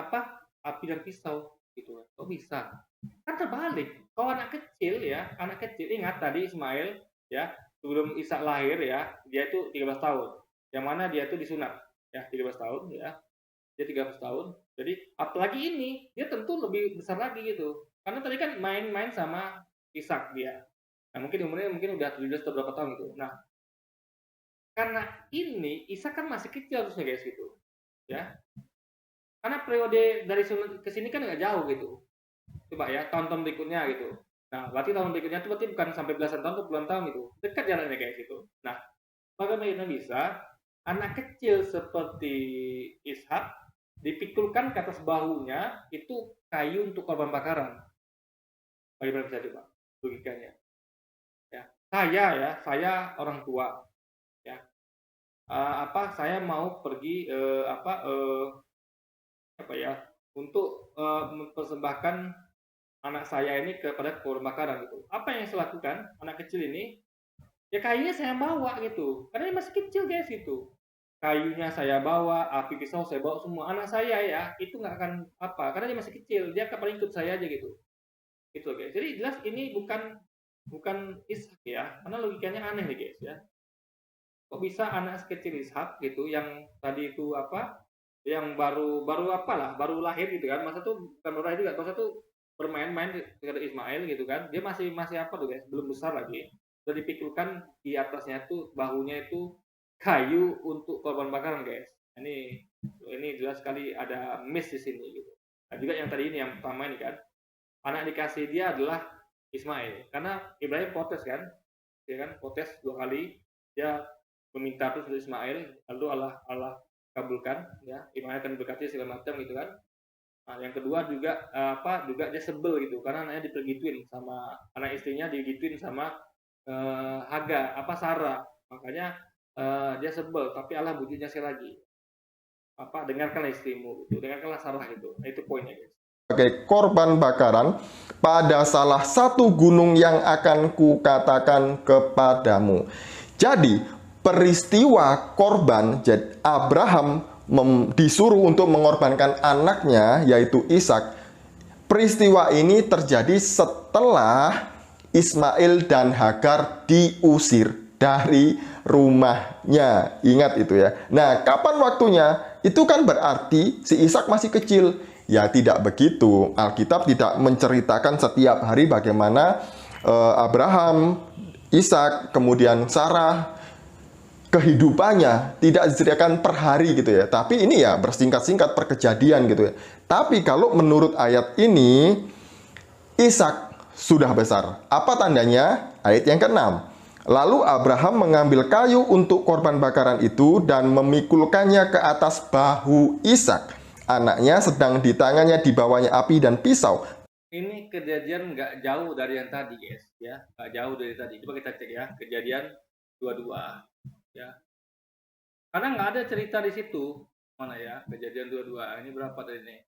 pisau gitu. Kok bisa? Kan terbalik. Kalau anak kecil ya, anak kecil ingat tadi Ismail ya, sebelum Ishak lahir ya, dia itu 13 tahun. Yang mana dia itu disunat ya, 13 tahun ya. Dia 13 tahun. Jadi apalagi ini, dia tentu lebih besar lagi gitu. Karena tadi kan main-main sama Ishak dia. Nah, mungkin umurnya udah 17 atau berapa tahun gitu. Nah, karena ini Ishak kan masih kecil harusnya guys gitu. Ya. Karena periode dari ke sini kan nggak jauh gitu. Coba ya, tahun-tahun berikutnya gitu. Nah, berarti tahun berikutnya itu berarti bukan sampai belasan tahun atau puluhan tahun gitu. Dekat jaraknya guys gitu. Nah, bagaimana bisa anak kecil seperti Ishak dipikulkan ke atas bahunya itu kayu untuk korban bakaran. Bagaimana bisa coba logikanya? Ya, saya orang tua. Ya, saya mau pergi untuk mempersembahkan anak saya ini kepada korban bakaran gitu. Apa yang saya lakukan? Anak kecil ini, ya kayunya saya bawa gitu. Karena dia masih kecil guys gitu. Kayunya saya bawa, api pisau saya bawa semua. Anak saya ya, itu nggak akan karena dia masih kecil. Dia akan paling ikut saya aja gitu. Gitu guys. Jadi jelas ini bukan Ishak ya. Karena logikanya aneh nih guys ya. Kok bisa anak sekecil Ishak gitu yang tadi itu yang baru lahir gitu kan. Masa tuh bukan baru lahir juga, masa tuh bermain-main dengan Ismail gitu kan. Dia masih tuh guys, belum besar lagi. Sudah dipikulkan di atasnya tuh bahunya itu kayu untuk korban bakaran guys. Ini jelas sekali ada miss di sini gitu. Nah, juga yang tadi ini yang pertama ini kan, anak dikasih dia adalah Ismail karena Ibrahim protes kan, dia kan protes 2 kali, dia meminta terus dari Ismail, lalu Allah kabulkan ya, Ismail akan diberkati segala macam gitu kan. Nah, yang kedua juga juga dia sebel gitu karena anaknya dipergituin sama anak istrinya, digituin sama Sarah. Makanya dia sebel, tapi Allah bujunya sekali lagi. Dengarkanlah istrimu, gitu. Dengarkanlah Sarah gitu. Nah, itu poinnya guys. Sebagai korban bakaran pada salah satu gunung yang akan kukatakan kepadamu. Jadi peristiwa korban, Abraham disuruh untuk mengorbankan anaknya yaitu Ishak. Peristiwa ini terjadi setelah Ismail dan Hagar diusir dari rumahnya. Ingat itu ya. Nah, kapan waktunya? Itu kan berarti si Ishak masih kecil. Ya tidak begitu. Alkitab tidak menceritakan setiap hari bagaimana Abraham, Ishak, kemudian Sarah kehidupannya, tidak diceritakan per hari gitu ya. Tapi ini ya bersingkat-singkat per kejadian gitu ya. Tapi kalau menurut ayat ini Ishak sudah besar. Apa tandanya? Ayat yang ke-6. Lalu Abraham mengambil kayu untuk korban bakaran itu dan memikulkannya ke atas bahu Ishak. Anaknya sedang di tangannya, di bawahnya api dan pisau. Ini kejadian nggak jauh dari yang tadi guys ya, nggak jauh dari tadi. Coba kita cek ya, kejadian 22 ya. Karena nggak ada cerita di situ. Mana ya, kejadian 22. Ini berapa tadi nih?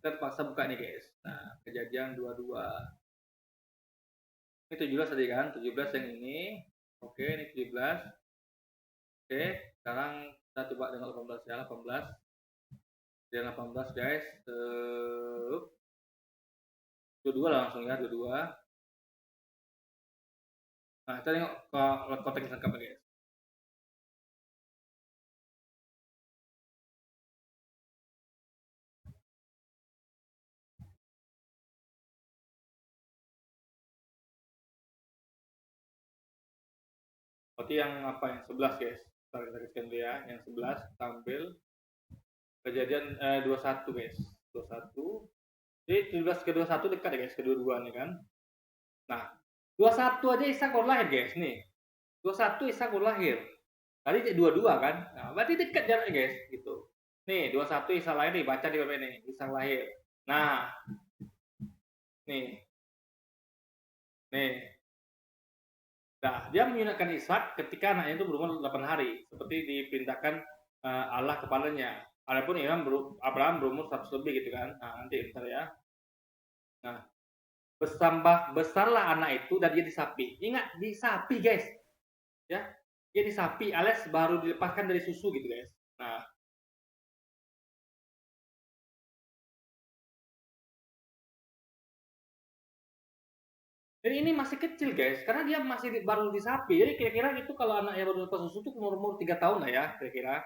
Kita terpaksa buka nih guys. Nah, kejadian 22. Ini 17 tadi kan, 17 yang ini. Oke, ini 17. Oke, sekarang kita coba dengan 18 ya, 18. Dan 18 guys. 22 langsung ya, 22. Nah, kita tengok konteks lengkapnya guys. Berarti yang yang 11 guys. Kita katakan dulu ya, yang 11 tampil kejadian 21 guys. 21. Jadi 17 ke 21 dekat ya guys, kedua-dua nih kan. Nah, 21 aja Ishak baru lahir guys nih. 21 Ishak baru lahir. Tadi 22 kan. Nah, berarti dekat jaraknya guys gitu. Nih, 21 Ishak lahir nih, baca di bawah ini, Ishak lahir. Nah. Nih. Nah, dia menyunatkan Ishak ketika anaknya itu berumur 8 hari, seperti diperintahkan Allah kepadanya. Adapun Abraham berumur 100 lebih gitu kan. Nah, nanti bentar ya. Nah, bertambah besarlah anak itu dan dia disapi. Ingat, disapi guys. Ya, dia disapi alias baru dilepaskan dari susu gitu guys. Nah, jadi ini masih kecil guys, karena dia masih baru disapi. Jadi kira-kira itu kalau anak yang baru lepas susu itu umur 3 tahun lah ya kira-kira.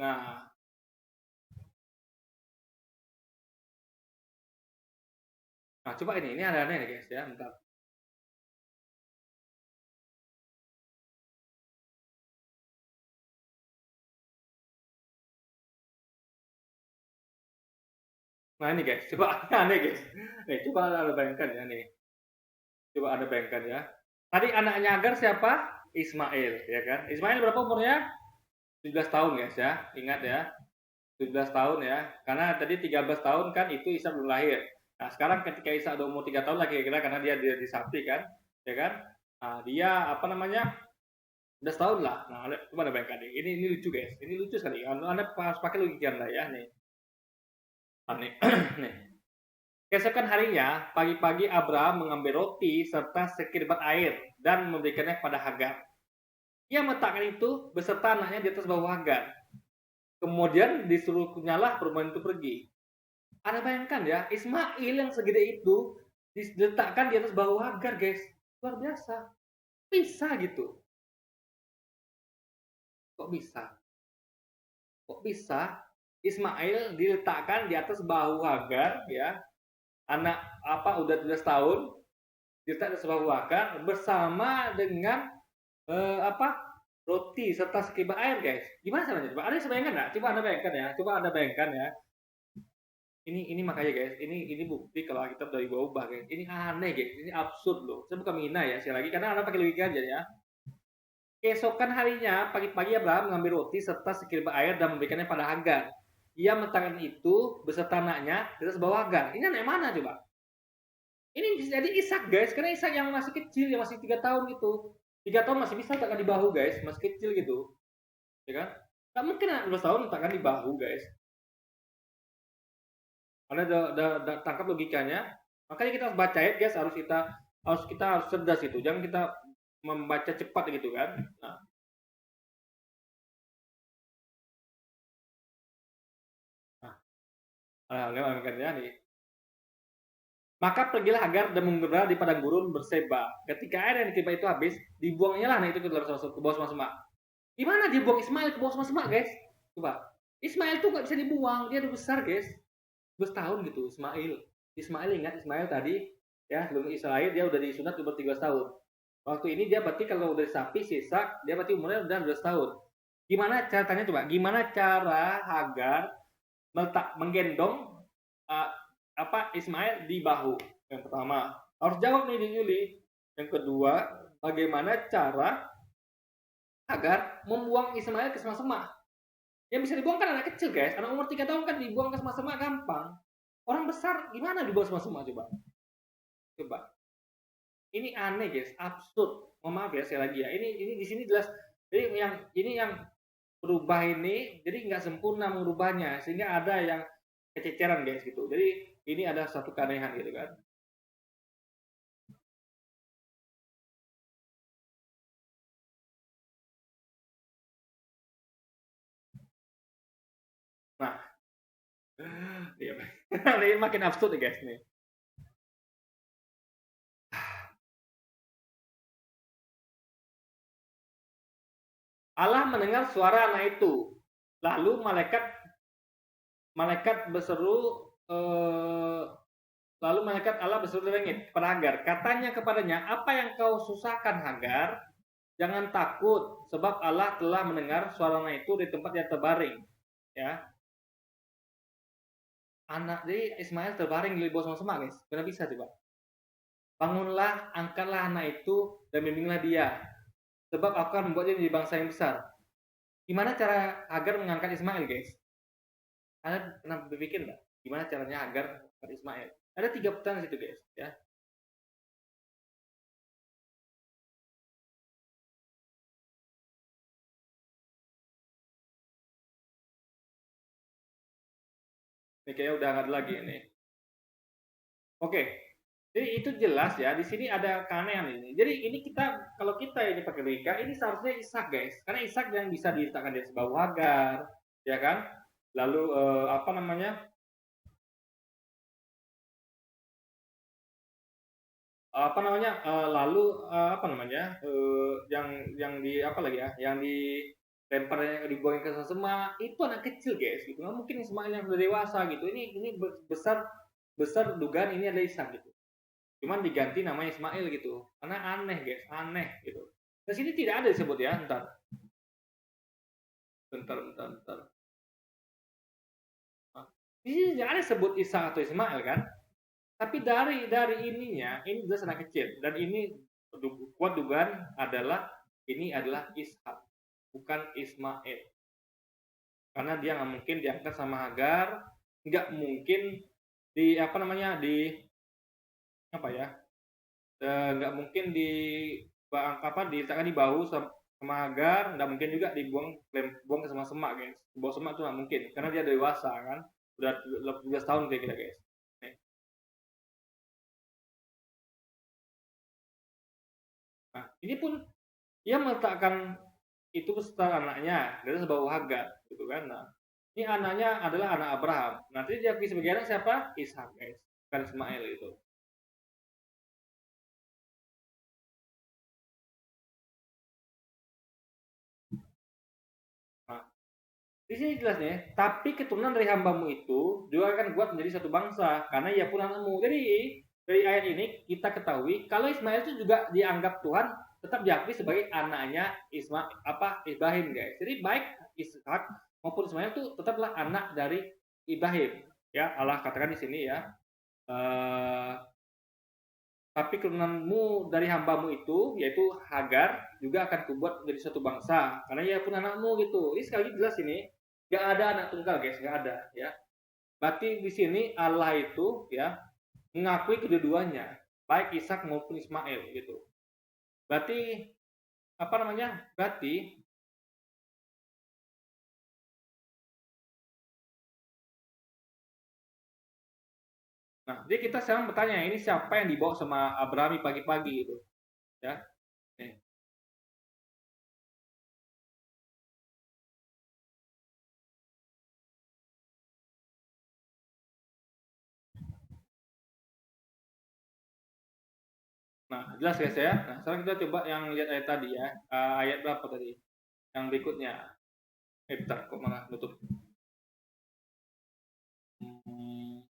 Nah, coba ini ada aneh nih guys ya, bentar. Nah ini guys, coba aneh guys. Nih, coba Anda bayangkan ya nih. Coba Anda bayangkan ya. Tadi anaknya Agar siapa? Ismail, ya kan? Ismail berapa umurnya? 17 tahun guys ya. Ingat ya. 17 tahun ya. Karena tadi 13 tahun kan itu Isa belum lahir. Nah, sekarang ketika Isa udah umur 3 tahun lagi kira-kira karena dia disapi kan, ya kan? Nah, dia apa namanya? Udah setahun lah. Nah, coba Anda bayangkan nih. Ini lucu guys. Ini lucu sekali. Anda harus pakai logika Anda ya nih. Nih. nih. Keesokan harinya, pagi-pagi Abraham mengambil roti serta sekirbat air dan memberikannya kepada Hagar. Ia meletakkan itu beserta anaknya di atas bahu Hagar. Kemudian disuruhnyalah perempuan itu pergi. Anda bayangkan ya, Ismail yang segede itu diletakkan di atas bahu Hagar, guys. Luar biasa. Bisa gitu. Kok bisa? Kok bisa Ismail diletakkan di atas bahu Hagar ya? Anak udah 17 tahun diletak di atas bahu Hagar bersama dengan roti serta sekibak air guys. Gimana caranya? Coba Anda bayangkan nggak? Coba Anda bayangkan ya. Ini makanya guys, ini bukti kalau kita dari ubah guys. Ini aneh guys, ini absurd loh. Saya bukan menghina ya, sekali lagi karena Anda pakai logika aja ya. Keesokan harinya, pagi-pagi Abraham mengambil roti serta sekirbat air dan memberikannya pada Hagar. Ia meletakkan itu beserta anaknya di atas bawah Hagar. Ini anak mana coba? Ini bisa jadi Ishak guys, karena Ishak yang masih kecil, yang masih 3 tahun gitu. 3 tahun masih bisa letakkan di bahu guys, masih kecil gitu. Ya kan? Nggak mungkin anak 12 tahun letakkan di bahu guys. Anda udah tangkap logikanya. Makanya kita harus baca ayat guys, kita harus cerdas itu. Jangan kita membaca cepat gitu kan. Nih. Maka pergilah Hagar dan mengembara di padang gurun berseba. Ketika air yang ditiba itu habis, dibuangnya lah itu ke bawah semak-semak. Gimana dibuang Ismail ke bawah semak-semak guys? Coba. Ismail tuh nggak bisa dibuang, dia udah besar guys. 12 tahun gitu Ismail ingat Ismail tadi ya sebelum Israel dia udah disunat umur 13 tahun. Waktu ini dia berarti kalau udah sapi sisak dia berarti umurnya udah 12 tahun. Gimana caranya coba? Gimana cara Hagar menggendong Ismail di bahu? Yang pertama harus jawab nih di Juli. Yang kedua bagaimana cara Hagar membuang Ismail ke semak-semak? Yang bisa dibuang kan anak kecil guys, anak umur 3 tahun kan dibuang ke semak-semak gampang. Orang besar gimana dibuang semak-semak coba. Ini aneh guys, absurd. Mohon maaf ya sekali lagi ya. Ini di sini jelas. Jadi yang berubah ini jadi nggak sempurna merubahnya sehingga ada yang kececeran guys gitu. Jadi ini ada satu keanehan gitu kan. Nah, ini makin absurd ya guys nih. Allah mendengar suara anak itu. Lalu malaikat berseru lalu malaikat Allah berseru dari langit kepada Hagar. Katanya kepadanya, "Apa yang kau susahkan Hagar? Jangan takut, sebab Allah telah mendengar suara anak itu di tempat yang terbaring." Ya. Jadi Ismail terbaring di bawah semak-semak, guys. Kenapa bisa coba? Bangunlah, angkatlah anak itu dan bimbinglah dia. Sebab aku akan membuatnya menjadi bangsa yang besar. Gimana cara Hagar mengangkat Ismail, guys? Anda pernah berpikir nggak? Gimana caranya Hagar mengangkat Ismail? Ada 3 pertanyaan situ, guys. Ya. Ini kayaknya udah nggak ada lagi ini. Oke. Jadi itu jelas ya, di sini ada keanehan ini. Jadi ini kita, kalau kita ini pakai logika, ini seharusnya Ishak guys, karena Ishak yang bisa diletakkan di sebuah Hagar, ya kan? Lalu apa namanya? Lalu apa namanya? Yang di apa lagi ya? Yang dilempar, dibuangin ke semak, itu anak kecil guys, gitu. Nggak mungkin Ismail yang sudah dewasa gitu. Ini besar dugaan ini ada Ishak gitu. Cuman diganti namanya Ismail gitu, karena aneh guys, aneh gitu. Di sini tidak ada disebut ya, bentar. Nah, di sini tidak ada disebut Ishak atau Ismail kan? Tapi dari ininya, ini jelas anak kecil, dan ini kuat dugaan adalah ini adalah Ishak, bukan Ismail, karena dia nggak mungkin diangkat sama Hagar, nggak mungkin di apa namanya nggak mungkin diletakkan di bahu sama Hagar, nggak mungkin juga buang ke sama semak guys. Bawa semak itu nggak mungkin karena dia dewasa kan, udah 17 tahun kayak kita guys. Nah ini pun dia meletakkan itu beserta anaknya dari sebuah Hagar gitu kan. Nah ini anaknya adalah anak Abraham, nanti dia sebagai anak siapa? Ishak guys, bukan Ismail itu. Di sini jelas nih, tapi keturunan dari hambamu itu juga akan buat menjadi satu bangsa, karena ia pun anakmu. Jadi dari ayat ini kita ketahui kalau Ismail itu juga dianggap Tuhan tetap diakui sebagai anaknya Ibrahim guys. Jadi baik Ishak maupun Ismail itu tetaplah anak dari Ibrahim. Ya Allah katakan di sini ya. Tapi keturunanmu dari hambamu itu, yaitu Hagar, juga akan kubuat menjadi suatu bangsa, karena ia pun anakmu gitu. Ini sekali jelas ini, gak ada anak tunggal guys, gak ada ya. Berarti di sini Allah itu ya mengakui kedua-duanya, baik Ishak maupun Ismail gitu. Berarti apa namanya? Berarti nah, jadi kita sekarang bertanya, ini siapa yang dibawa sama Abraham pagi-pagi itu? Ya. Nih. Nah, jelas guys ya. Nah, sekarang kita coba yang lihat ayat tadi ya. Ayat berapa tadi? Yang berikutnya. Bentar, kok malah nutup.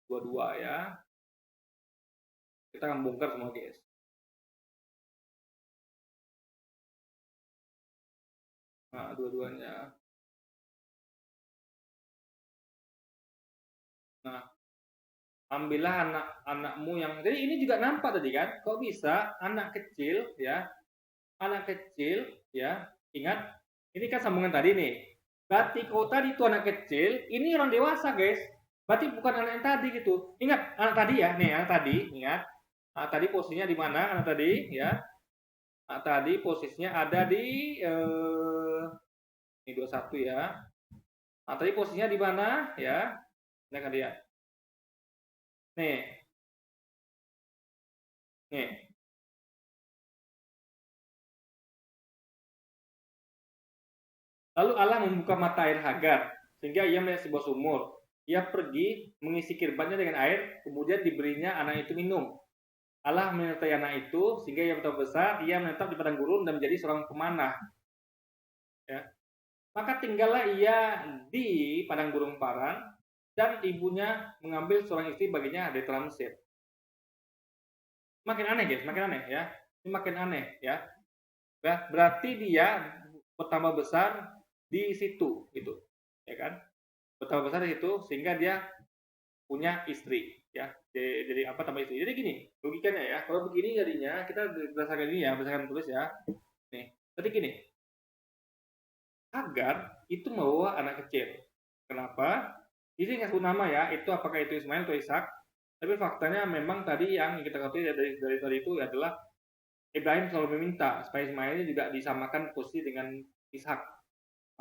22 ya. Kita akan bongkar semua guys. Nah, dua-duanya. Nah, ambillah anak-anakmu yang, jadi ini juga nampak tadi kan, kok bisa anak kecil ya, ingat, ini kan sambungan tadi nih, berarti kalau tadi itu anak kecil, ini orang dewasa guys, berarti bukan anak yang tadi gitu, ingat anak tadi ya, nih anak tadi, ingat, anak tadi posisinya di mana, anak tadi ya, anak tadi posisinya ada di, ini 21 ya, anak tadi posisinya di mana ya, kita lihat. Nih. Lalu Allah membuka mata air Hagar, sehingga ia melihat sebuah sumur. Ia pergi mengisi kirbatnya dengan air, kemudian diberinya anak itu minum. Allah menyertai anak itu, sehingga ia bertambah besar, ia menetap di padang gurun dan menjadi seorang pemanah. Ya. Maka tinggallah ia di padang gurun Paran, dan ibunya mengambil seorang istri baginya dari tanah Mesir. Makin aneh guys, makin aneh ya. Ini makin aneh ya. Berarti dia bertambah besar di situ gitu, ya kan? Bertambah besar di situ sehingga dia punya istri ya. Jadi apa tambah istri? Jadi gini, logikanya ya. Kalau begini jadinya kita berdasarkan ini ya, berdasarkan tulis ya. Nih, tadi gini. Hagar itu membawa anak kecil. Kenapa? Ini nggak sebut nama ya, itu apakah itu Ismail atau Ishak? Tapi faktanya memang tadi yang kita ketahui dari tadi itu adalah Ibrahim selalu meminta supaya Ismail ini juga disamakan posisi dengan Ishak.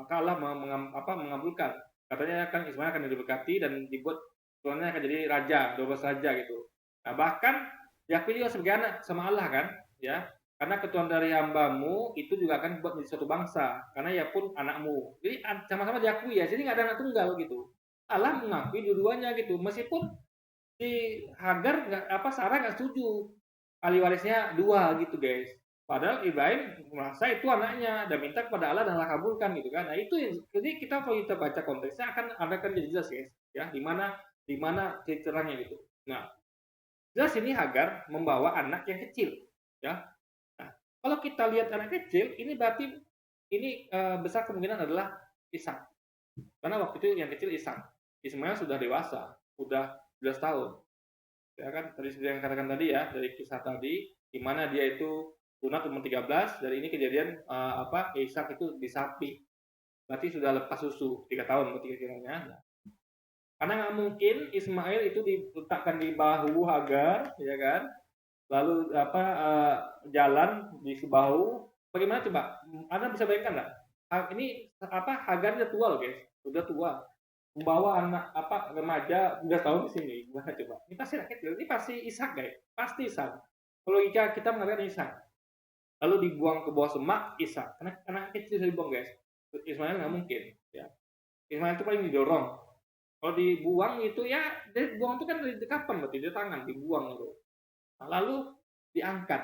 Maka Allah mengabulkan. Katanya kan Ismail akan diberkati dan dibuat keturunannya akan jadi raja, 12 raja gitu. Nah, bahkan diakui juga sebagai anak sama Allah kan, ya. Karena keturunan dari hambamu itu juga akan buat menjadi suatu bangsa, karena ia pun anakmu. Jadi sama-sama diakui ya, jadi nggak ada anak tunggal gitu. Allah mengakui dua-duanya gitu, meskipun si Hagar Sarah nggak setuju ahli warisnya 2 gitu guys. Padahal Ibrahim merasa itu anaknya dan minta kepada Allah dan Allah kabulkan gitu kan. Nah itu jadi kalau kita baca konteksnya akan jadi jelas guys, ya di mana ceritanya gitu. Nah jelas ini Hagar membawa anak yang kecil, ya. Nah kalau kita lihat anak kecil ini berarti ini besar kemungkinan adalah Ishak, karena waktu itu yang kecil Ishak. Ismail sudah dewasa, sudah 11 tahun. Ya kan tadi seperti yang katakan tadi ya, dari kisah tadi di mana dia itu sunat umur 13, dari ini kejadian Ishak itu disapi. Berarti sudah lepas susu 3 tahun berarti kiranya. Karena nggak mungkin Ismail itu diletakkan di bahu Hagar, ya kan? Lalu jalan di bahu. Bagaimana coba? Anda bisa bayangkan nggak? Ini Hagar udah tua loh guys, udah tua. Membawa anak remaja udah tahun di sini, gimana coba? Ini pasti anak kecil, ini pasti Ishak guys, pasti Ishak. Kalau kita mengatakan Ishak, lalu dibuang ke bawah semak Ishak, karena anak kecil bisa dibuang guys. Ismail nggak mungkin, ya. Ismail itu paling didorong. Kalau dibuang itu ya, dibuang itu kan dari kapan berarti di tangan dibuang itu. Nah, lalu diangkat,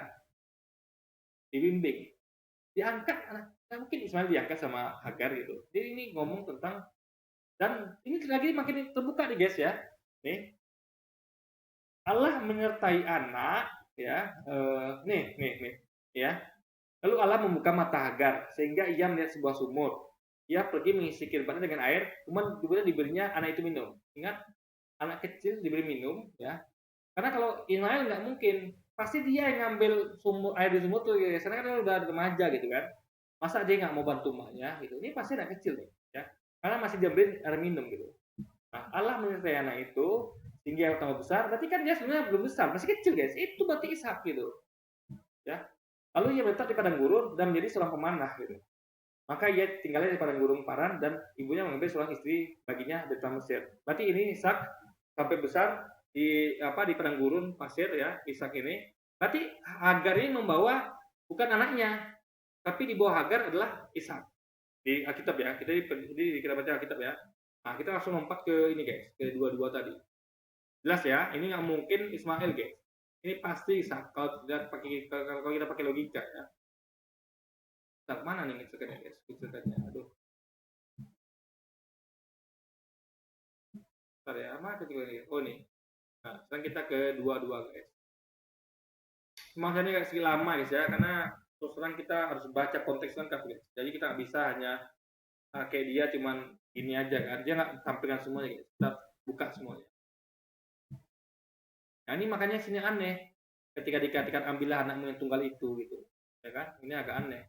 dibimbing, diangkat nggak mungkin Ismail diangkat sama Hagar gitu. Jadi ini ngomong tentang. Dan ini lagi makin terbuka nih guys ya. Nih. Allah menyertai anak ya. Nih ya. Lalu Allah membuka mata Hagar sehingga ia melihat sebuah sumur. Ia pergi mengisi kirbatnya dengan air, kemudian diberinya anak itu minum. Ingat, anak kecil diberi minum ya. Karena kalau Ismail nggak mungkin, pasti dia yang ngambil air di sumur tuh ya. Karena kan udah remaja gitu kan. Masa dia nggak mau bantu emaknya gitu. Ini pasti anak kecil nih ya. Karena masih diberi air minum gitu. Nah, Allah menyertai anak itu sehingga yang tambah besar. Berarti kan dia sebenarnya belum besar, masih kecil guys. Itu berarti Ishak gitu. Ya. Lalu ia menetap di padang gurun dan menjadi seorang pemanah gitu. Maka ia tinggalnya di padang gurun Paran dan ibunya mengambil seorang istri baginya dari tanah Mesir. Berarti ini Ishak sampai besar di padang gurun pasir ya, Ishak ini. Berarti Hagar ini membawa bukan anaknya, tapi di bawah Hagar adalah Ishak. Di Alkitab ya, kita baca Alkitab ya. Nah, kita langsung lompat ke ini guys, ke dua-dua tadi. Jelas ya, ini nggak mungkin Ismail guys. Ini pasti Ishak kalau kita pakai logika ya. Nah, mana nih ceritanya guys? Ceritanya, aduh. Bentar ya, mana ceritanya? Oh nih. Nah, sekarang kita ke dua-dua guys. Semuanya agak lama guys ya, karena terus terang kita harus baca konteks lengkap guys. Jadi kita nggak bisa hanya kayak dia cuman ini aja kan, dia nggak tampilkan semuanya guys. Kita buka semuanya. Nah ini makanya sini aneh ketika dikatakan ambillah anakmu yang tunggal itu gitu, ya kan? Ini agak aneh.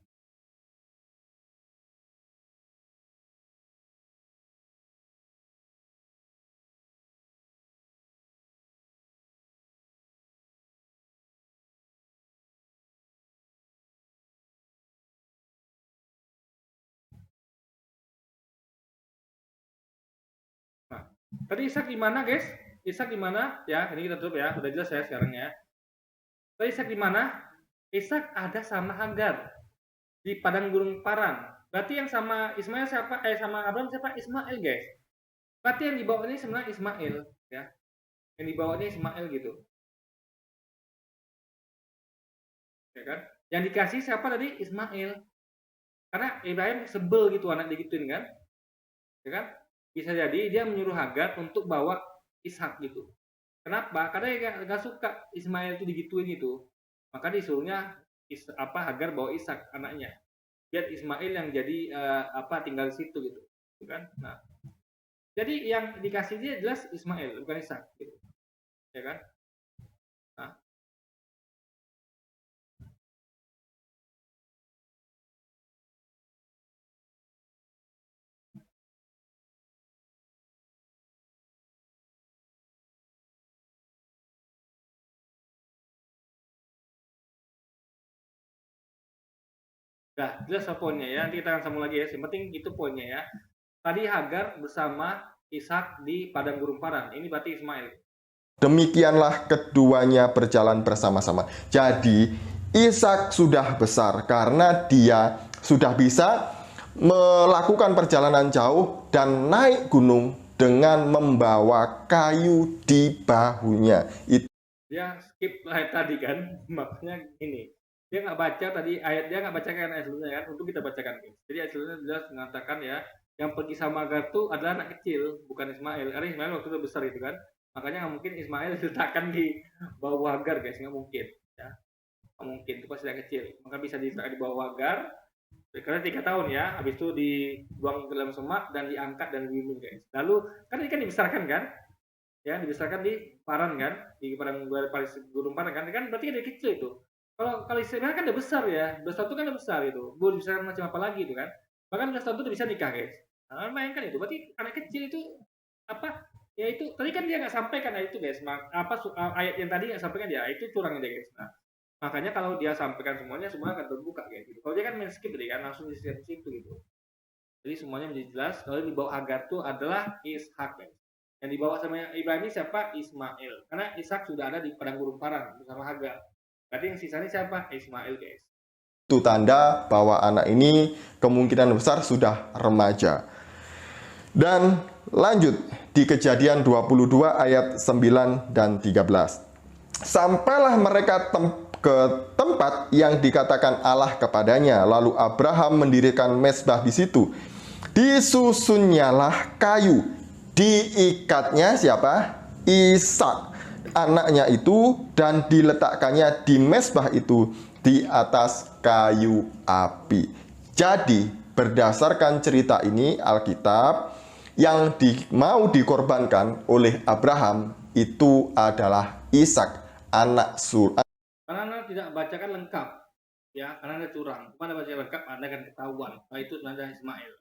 Nah, tadi Ishak di mana guys? Ishak di mana? Ya, ini kita tutup ya. Udah jelas ya sekarang ya. Tadi Ishak di mana? Ishak ada sama Hagar di padang gurun Paran. Berarti yang sama Ismail siapa? Sama Abraham siapa? Ismail guys. Berarti yang dibawa ini sebenarnya Ismail ya. Yang dibawa ini Ismail gitu. Ya kan? Yang dikasih siapa tadi? Ismail. Karena Ibrahim sebel gitu anak digituin kan? Ya kan? Bisa jadi dia menyuruh Hagar untuk bawa Ishak gitu. Kenapa? Karena dia nggak suka Ismail itu digituin itu. Maka disuruhnya Hagar bawa Ishak anaknya. Biar Ismail yang jadi tinggal di situ gitu. Kan? Nah, jadi yang dikasih dia jelas Ismail bukan Ishak gitu. Ya kan? Nah, jelas poinnya ya. Nanti kita akan sambung lagi ya. Yang penting itu poinnya ya. Tadi Hagar bersama Ishak di padang gurun paran. Ini berarti Ismail. Demikianlah keduanya berjalan bersama-sama. Jadi Ishak sudah besar karena dia sudah bisa melakukan perjalanan jauh dan naik gunung dengan membawa kayu di bahunya. Dia skip ayat tadi kan, makanya ini. Dia nggak baca tadi ayat, dia nggak bacakan ayat sebelumnya kan, untuk kita bacakan. Jadi ayat sebelumnya jelas mengatakan ya, yang pergi sama Hagar itu adalah anak kecil, bukan Ismail. Karena Ismail waktu itu besar itu kan. Makanya nggak mungkin Ismail diletakkan di bawah Hagar guys, nggak mungkin. Ya, nggak mungkin, itu pasti anak kecil. Maka bisa diletakkan di bawah Hagar. Karena 3 tahun ya, habis itu dibuang ke dalam semak dan diangkat dan dibimbing guys. Lalu kan ini kan dibesarkan kan, ya dibesarkan di Paran kan, di padang gurun Paran kan berarti dari kecil itu. Kalau Ismail kan udah besar ya, 12 tahun itu kan udah besar itu. Belum dibesarkan macam apa lagi itu kan. Bahkan 12 tahun itu udah bisa nikah guys. Nah, main kan itu, berarti anak kecil itu apa? Ya itu tadi kan dia nggak sampaikan ayat itu guys. Ayat yang tadi nggak sampaikan dia, itu curang dia guys. Nah, makanya kalau dia sampaikan semuanya akan terbuka kayak gitu. Kalau dia kan main skip tadi kan langsung di situ gitu. Jadi semuanya menjadi jelas. Kalau dibawa Hagar itu adalah Ishak guys. Yang dibawa sama Ibrahim ini siapa? Ismail. Karena Ishak sudah ada di padang gurun Paran bersama Hagar. Berarti yang sisanya siapa? Ismail guys. Itu tanda bahwa anak ini kemungkinan besar sudah remaja. Dan lanjut di Kejadian 22 ayat 9 dan 13. Sampailah mereka ke tempat yang dikatakan Allah kepadanya. Lalu Abraham mendirikan mezbah di situ. Disusunnyalah kayu. Diikatnya siapa? Ishak, anaknya itu, dan diletakkannya di mezbah itu di atas kayu api. Jadi berdasarkan cerita ini Alkitab, yang mau dikorbankan oleh Abraham itu adalah Ishak, anak sulung. Karena Anda tidak bacakan lengkap, ya, karena Anda curang. Cuma Anda baca lengkap, Anda akan ketahuan. Nah, itu sebenarnya Ismail.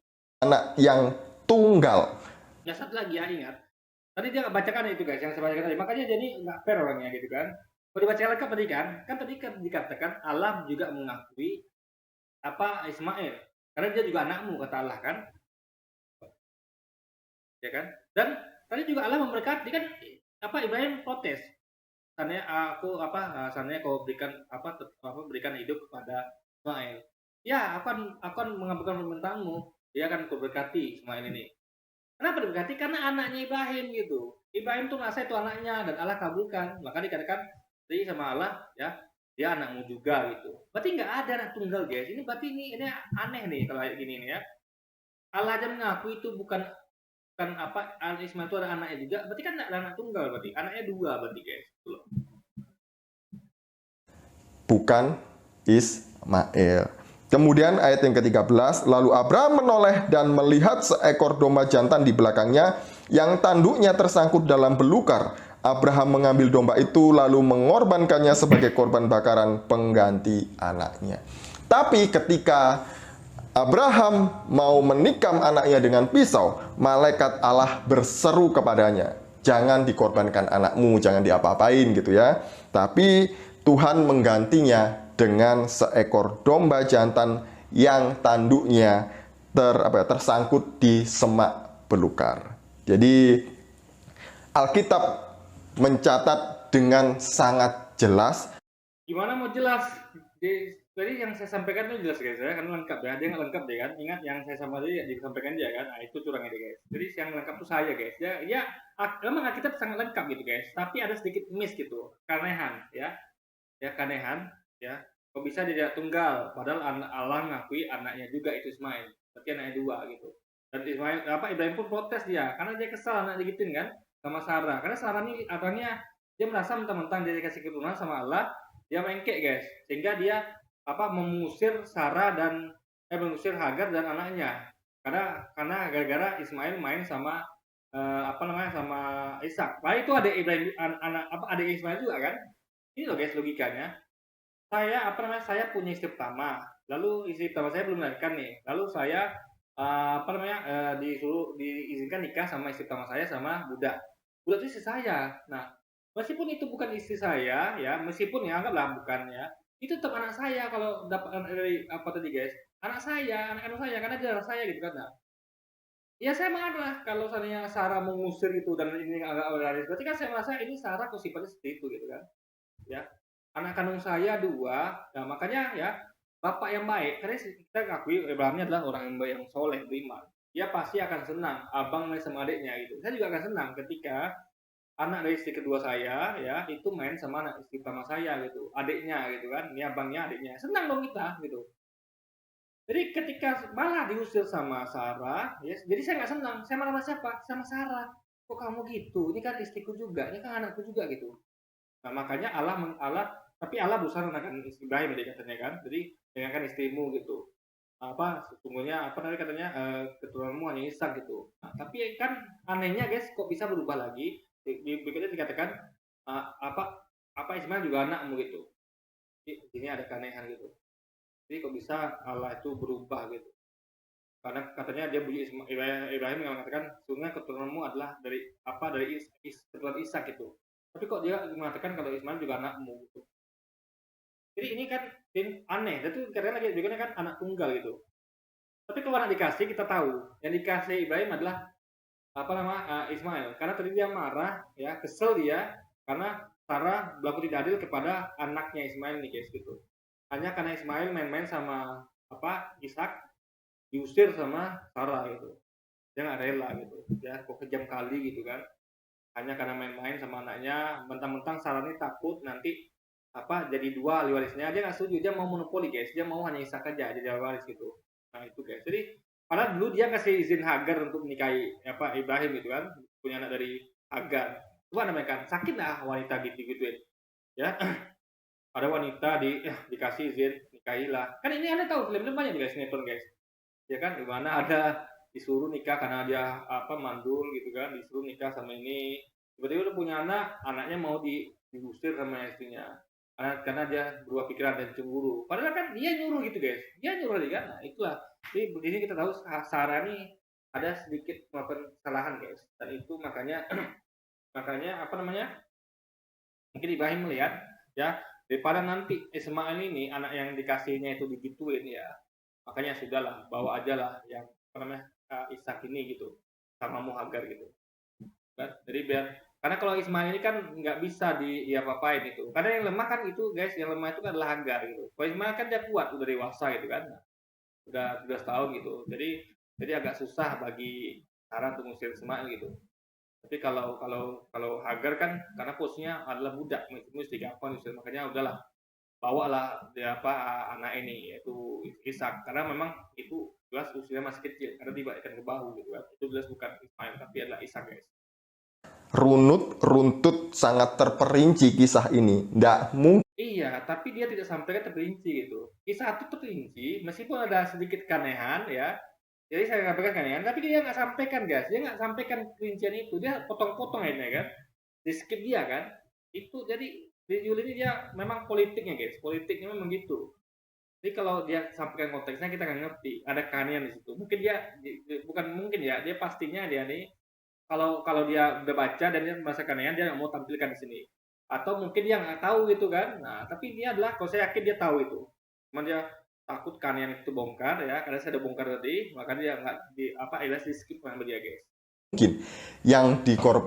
Anak yang tunggal. Ya satu lagi ya, ingat. Tadi dia nggak bacakan itu guys, yang saya bacakan tadi. Makanya jadi nggak fair orangnya gitu kan. Kalau dibaca lengkap tadi kan tadi kan dikatakan Allah juga mengakui apa Ismail. Karena dia juga anakmu kata Allah kan. Ya kan? Dan tadi juga Allah memberkati kan apa Ibrahim protes. Seandainya kau berikan hidup kepada Ismail. Ya, akan mengabulkan permintaanmu. Dia akan kau berkati Ismail ini. Kenapa diberkati? Karena anaknya Ibrahim gitu. Ibrahim tuh ngerasa itu anaknya dan Allah kabulkan. Maka dikatakan tadi sama Allah ya, dia anakmu juga gitu. Berarti nggak ada anak tunggal guys. Ini berarti ini aneh nih kalau kayak gini nih ya. Allah aja mengaku itu bukan apa Ismail itu ada anaknya juga. Berarti kan ada anak tunggal berarti. Anaknya 2 berarti guys. Tuh. Bukan Ismail. Kemudian ayat yang ke-13, lalu Abraham menoleh dan melihat seekor domba jantan di belakangnya yang tanduknya tersangkut dalam belukar. Abraham mengambil domba itu lalu mengorbankannya sebagai korban bakaran pengganti anaknya. Tapi ketika Abraham mau menikam anaknya dengan pisau, malaikat Allah berseru kepadanya, jangan dikorbankan anakmu, jangan diapa-apain gitu ya. Tapi Tuhan menggantinya dengan seekor domba jantan yang tanduknya tersangkut di semak belukar. Jadi Alkitab mencatat dengan sangat jelas. Gimana mau jelas? Jadi yang saya sampaikan itu jelas guys ya, kan lengkap ya. Dia nggak lengkap deh kan. Ingat yang saya disampaikan dia kan. Nah, itu curangnya deh guys. Jadi yang lengkap itu saya guys. Ya memang Alkitab sangat lengkap gitu guys. Tapi ada sedikit miss gitu, keanehan ya. Ya keanehan ya, kok bisa dia tidak tunggal padahal Allah mengakui anaknya juga itu Ismail, berarti anaknya 2 gitu. Dan Ibrahim pun protes dia karena dia kesal anak digituin kan sama Sarah, karena Sarah ini abangnya dia merasa mentang-mentang dia dikasih keturunan sama Allah, dia mengkek guys, sehingga dia mengusir Sarah dan mengusir Hagar dan anaknya karena gara-gara Ismail main sama sama Ishak. Nah itu adik Ibrahim, adik Ismail juga kan. Ini loh guys logikanya. Saya punya istri pertama, lalu istri pertama saya belum melahirkan nih, lalu saya diizinkan nikah sama istri pertama saya sama budak itu istri saya. Nah meskipun itu bukan istri saya ya, meskipun ya anggaplah bukan ya, itu tetap anak saya kalau dapat dari apa tadi guys, anak saya, anak kandung saya karena dia anak saya gitu kan. Nah, Ya saya marah kalau seandainya Sarah mengusir itu dan ini agak realistis. Berarti kan saya merasa ini Sarah kok sifatnya seperti itu gitu kan. Ya. Anak kandung saya 2, nah makanya ya bapak yang baik, karena kita akui Ibrahim adalah orang yang baik, yang soleh, beriman. Dia pasti akan senang abang main sama adiknya gitu. Saya juga akan senang ketika anak dari istri kedua saya ya itu main sama anak istri pertama saya gitu, adiknya gitu kan. Ini abangnya, adiknya. Senang dong kita gitu. Jadi ketika malah diusir sama Sarah, ya, jadi saya nggak senang. Saya malah sama siapa? Sama Sarah. Kok kamu gitu? Ini kan istriku juga, ini kan anakku juga gitu. Nah makanya tapi Allah berusaha menenangkan istri Ibrahim tadi katanya kan. Jadi dengarkan istrimu gitu. Apa sesungguhnya apa namanya katanya keturunanmu hanya Ishak gitu. Nah, tapi kan anehnya guys, kok bisa berubah lagi? Berikutnya dikatakan apa Ismail juga anakmu gitu. Jadi ini ada keanehan gitu. Jadi kok bisa Allah itu berubah gitu. Karena katanya dia bunyi Ibrahim yang mengatakan sungguh keturunanmu adalah dari keturunan Ishak gitu. Tapi kok dia mengatakan kalau Ismail juga anakmu gitu. Jadi ini kan aneh. Itu karena lagi juga kan anak tunggal gitu. Tapi kalau anak dikasih kita tahu yang dikasih Ibrahim adalah Ismail. Karena tadi dia marah ya, kesel dia karena Sarah berlaku tidak adil kepada anaknya Ismail nih guys gitu. Hanya karena Ismail main-main sama Ishak, diusir sama Sarah gitu. Dia nggak rela gitu. Ya kok kejam kali gitu kan. Hanya karena main-main sama anaknya, mentang-mentang Sarah ini takut nanti jadi 2 ahli warisnya. Dia nggak setuju, dia mau monopoli guys. Dia mau hanya Ishak aja jadi ahli waris gitu. Nah itu guys. Jadi padahal dulu dia kasih izin Hagar untuk menikahi Ibrahim gitu kan, punya anak dari Hagar. Coba namanya kan sakit lah wanita gitu-gituin. Ya. Ada wanita dikasih izin nikahilah. Kan ini Anda tahu film-film banyak guys, sinetron guys. Ya kan, di mana ada disuruh nikah karena dia mandul gitu kan, disuruh nikah sama ini. Tiba-tiba udah punya anak, anaknya mau diusir sama istrinya. Karena dia berubah pikiran dan cemburu. Padahal kan dia nyuruh gitu guys. Dia nyuruh dia kan. Nah, itulah. Jadi di sini kita tahu Sarah ini ada sedikit melakukan kesalahan guys. Dan itu makanya mungkin Ibrahim melihat ya, daripada nanti Ismail ini anak yang dikasihnya itu digituin ya, makanya sudahlah bawa aja lah yang Ishak ini gitu sama Hagar gitu kan. Jadi karena kalau Ismail ini kan nggak bisa diapa-apain itu, karena yang lemah kan itu guys, yang lemah itu kan adalah Hagar gitu. Kalau Ismail kan dia kuat, udah dewasa gitu kan, udah 12 tahun gitu, jadi agak susah bagi Sarah untuk mengusir Ismail gitu. Tapi kalau Hagar kan karena posisinya adalah budak, mesti gampang gitu. Makanya udahlah bawalah anak ini yaitu Ishak, karena memang itu jelas usianya masih kecil karena dibalikan ke bahu gitu kan. Itu jelas bukan Ismail tapi adalah Ishak guys. Runtut sangat terperinci kisah ini. Nggak mungkin. Iya, tapi dia tidak sampai terperinci gitu. Kisah itu terperinci meskipun ada sedikit keanehan ya. Jadi saya sampaikan kan, tapi dia nggak sampaikan guys, dia nggak sampaikan rincian itu, dia potong-potong aja kan, di skip dia kan, itu jadi di Yuli ini dia memang politiknya guys, politiknya memang gitu. Jadi kalau dia sampaikan konteksnya kita nggak ngerti, ada keanehan di situ. Mungkin dia pastinya dia nih, kalau dia udah baca dan dia merasa keanehan, dia nggak mau tampilkan di sini. Atau mungkin dia nggak tahu gitu kan, nah tapi dia adalah, kalau saya yakin dia tahu itu, cuman dia takut keanehan itu bongkar ya, karena saya udah bongkar tadi, makanya dia nggak di skip sama dia guys. Mungkin yang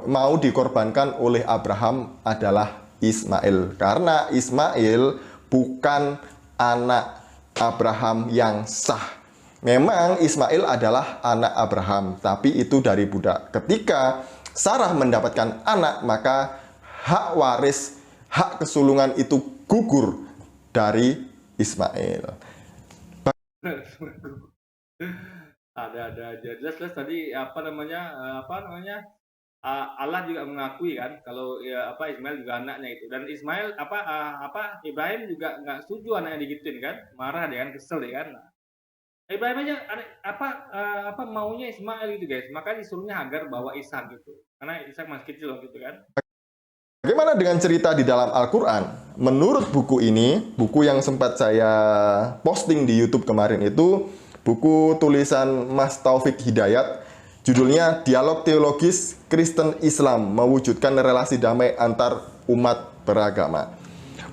mau dikorbankan oleh Abraham adalah Ismail, karena Ismail bukan anak Abraham yang sah. Memang Ismail adalah anak Abraham, tapi itu dari budak. Ketika Sarah mendapatkan anak, maka hak waris, hak kesulungan itu gugur dari Ismail. ada aja jelas tadi Allah juga mengakui kan kalau Ismail juga anaknya itu, dan Ismail Ibrahim juga nggak setuju anaknya digituin kan, marah dia kan, kesel dia kan. Ibrahim aja maunya Ismail gitu guys, makanya disuruhnya Hagar bawa Ishak gitu, karena Ishak masih kecil gitu kan. Bagaimana dengan cerita di dalam Al-Quran? Menurut buku ini, buku yang sempat saya posting di YouTube kemarin itu, buku tulisan Mas Taufik Hidayat, judulnya Dialog Teologis Kristen Islam Mewujudkan Relasi Damai Antar Umat Beragama.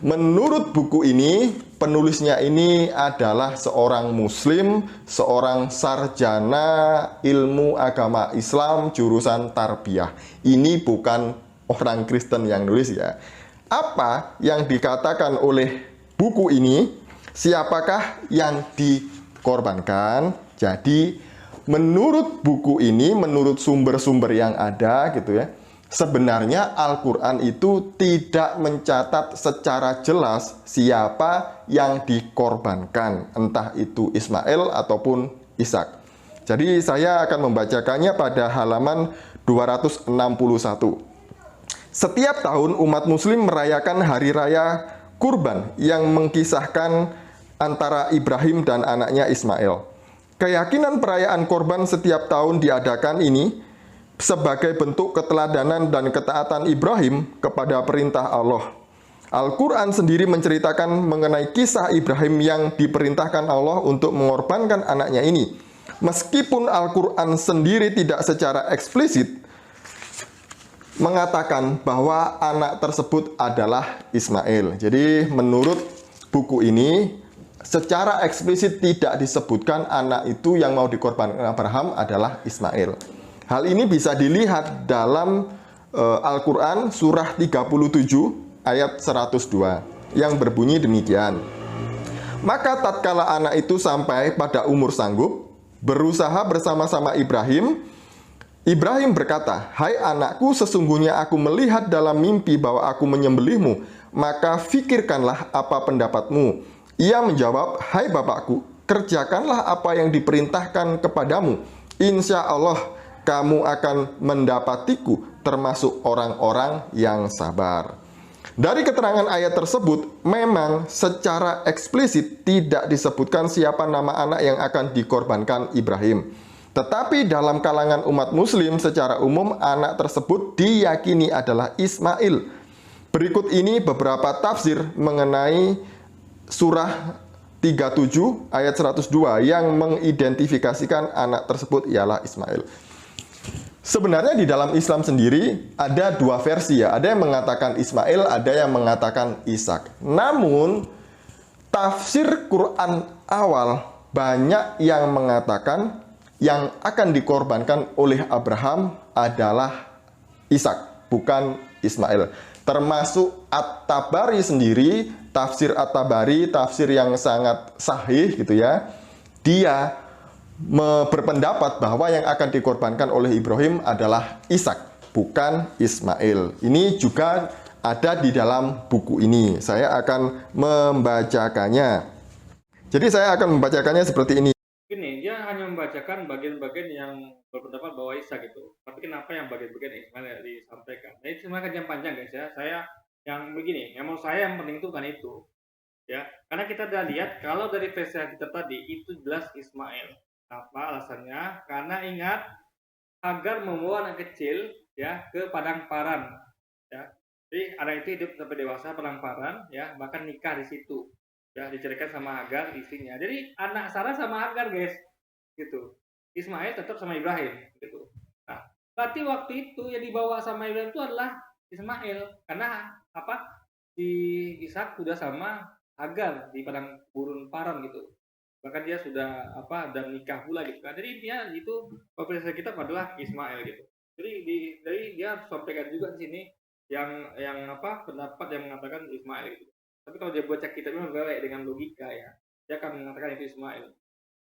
Menurut buku ini, penulisnya ini adalah seorang muslim, seorang sarjana ilmu agama Islam jurusan tarbiyah. Ini bukan orang Kristen yang nulis ya. Apa yang dikatakan oleh buku ini? Siapakah yang dikorbankan? Jadi menurut buku ini, menurut sumber-sumber yang ada gitu ya, sebenarnya Al-Quran itu tidak mencatat secara jelas siapa yang dikorbankan, entah itu Ismail ataupun Ishak. Jadi saya akan membacakannya pada halaman 261. Setiap tahun umat muslim merayakan hari raya kurban yang mengkisahkan antara Ibrahim dan anaknya Ismail. Keyakinan perayaan kurban setiap tahun diadakan ini sebagai bentuk keteladanan dan ketaatan Ibrahim kepada perintah Allah. Al-Quran sendiri menceritakan mengenai kisah Ibrahim yang diperintahkan Allah untuk mengorbankan anaknya ini. Meskipun Al-Quran sendiri tidak secara eksplisit mengatakan bahwa anak tersebut adalah Ismail. Jadi menurut buku ini secara eksplisit tidak disebutkan anak itu yang mau dikorbankan Abraham adalah Ismail. Hal ini bisa dilihat dalam Al-Quran surah 37 ayat 102 yang berbunyi demikian. Maka tatkala anak itu sampai pada umur sanggup, berusaha bersama-sama Ibrahim berkata, "Hai anakku, sesungguhnya aku melihat dalam mimpi bahwa aku menyembelihmu, maka fikirkanlah apa pendapatmu." Ia menjawab, "Hai bapakku, kerjakanlah apa yang diperintahkan kepadamu. Insya Allah kamu akan mendapatiku termasuk orang-orang yang sabar." Dari keterangan ayat tersebut, memang secara eksplisit tidak disebutkan siapa nama anak yang akan dikorbankan Ibrahim. Tetapi dalam kalangan umat muslim secara umum anak tersebut diyakini adalah Ismail. Berikut ini beberapa tafsir mengenai surah 37 ayat 102 yang mengidentifikasikan anak tersebut ialah Ismail. Sebenarnya di dalam Islam sendiri ada dua versi ya. Ada yang mengatakan Ismail, ada yang mengatakan Ishak. Namun tafsir Quran awal banyak yang mengatakan yang akan dikorbankan oleh Abraham adalah Ishak, bukan Ismail. Termasuk At-Tabari sendiri, tafsir At-Tabari, tafsir yang sangat sahih gitu ya. Dia berpendapat bahwa yang akan dikorbankan oleh Ibrahim adalah Ishak, bukan Ismail. Ini juga ada di dalam buku ini. Saya akan membacakannya. Jadi saya akan membacakannya seperti ini. Gini, dia hanya membacakan bagian-bagian yang berpendapat bahwa Ishak gitu. Tapi kenapa yang bagian-bagian Ismail disampaikan? Nah, itu sebenarnya kajian panjang guys ya. Saya yang begini, yang menurut saya yang penting itu kan itu. Ya, karena kita udah lihat kalau dari versi kita tadi itu jelas Ismail. Apa alasannya? Karena ingat Hagar membawa anak kecil ya ke padang paran. Ya. Jadi anak itu hidup sampai dewasa padang paran ya, bahkan nikah di situ. Ya, diceritakan sama Hagar istrinya. Jadi anak Sarah sama Hagar guys, gitu. Ismail tetap sama Ibrahim, gitu. Nah, berarti waktu itu yang dibawa sama Ibrahim itu adalah Ismail, karena apa? Si Ishak sudah sama Hagar di padang gurun paran gitu. Bahkan dia sudah dan nikah pula gitu kan. Jadi dia itu profesi kita adalah Ismail gitu. Jadi dari dia sampaikan juga di sini yang pendapat yang mengatakan Ismail gitu. Tapi kalau dia baca kitabnya berbalik dengan logika ya, dia akan mengatakan itu Ismail.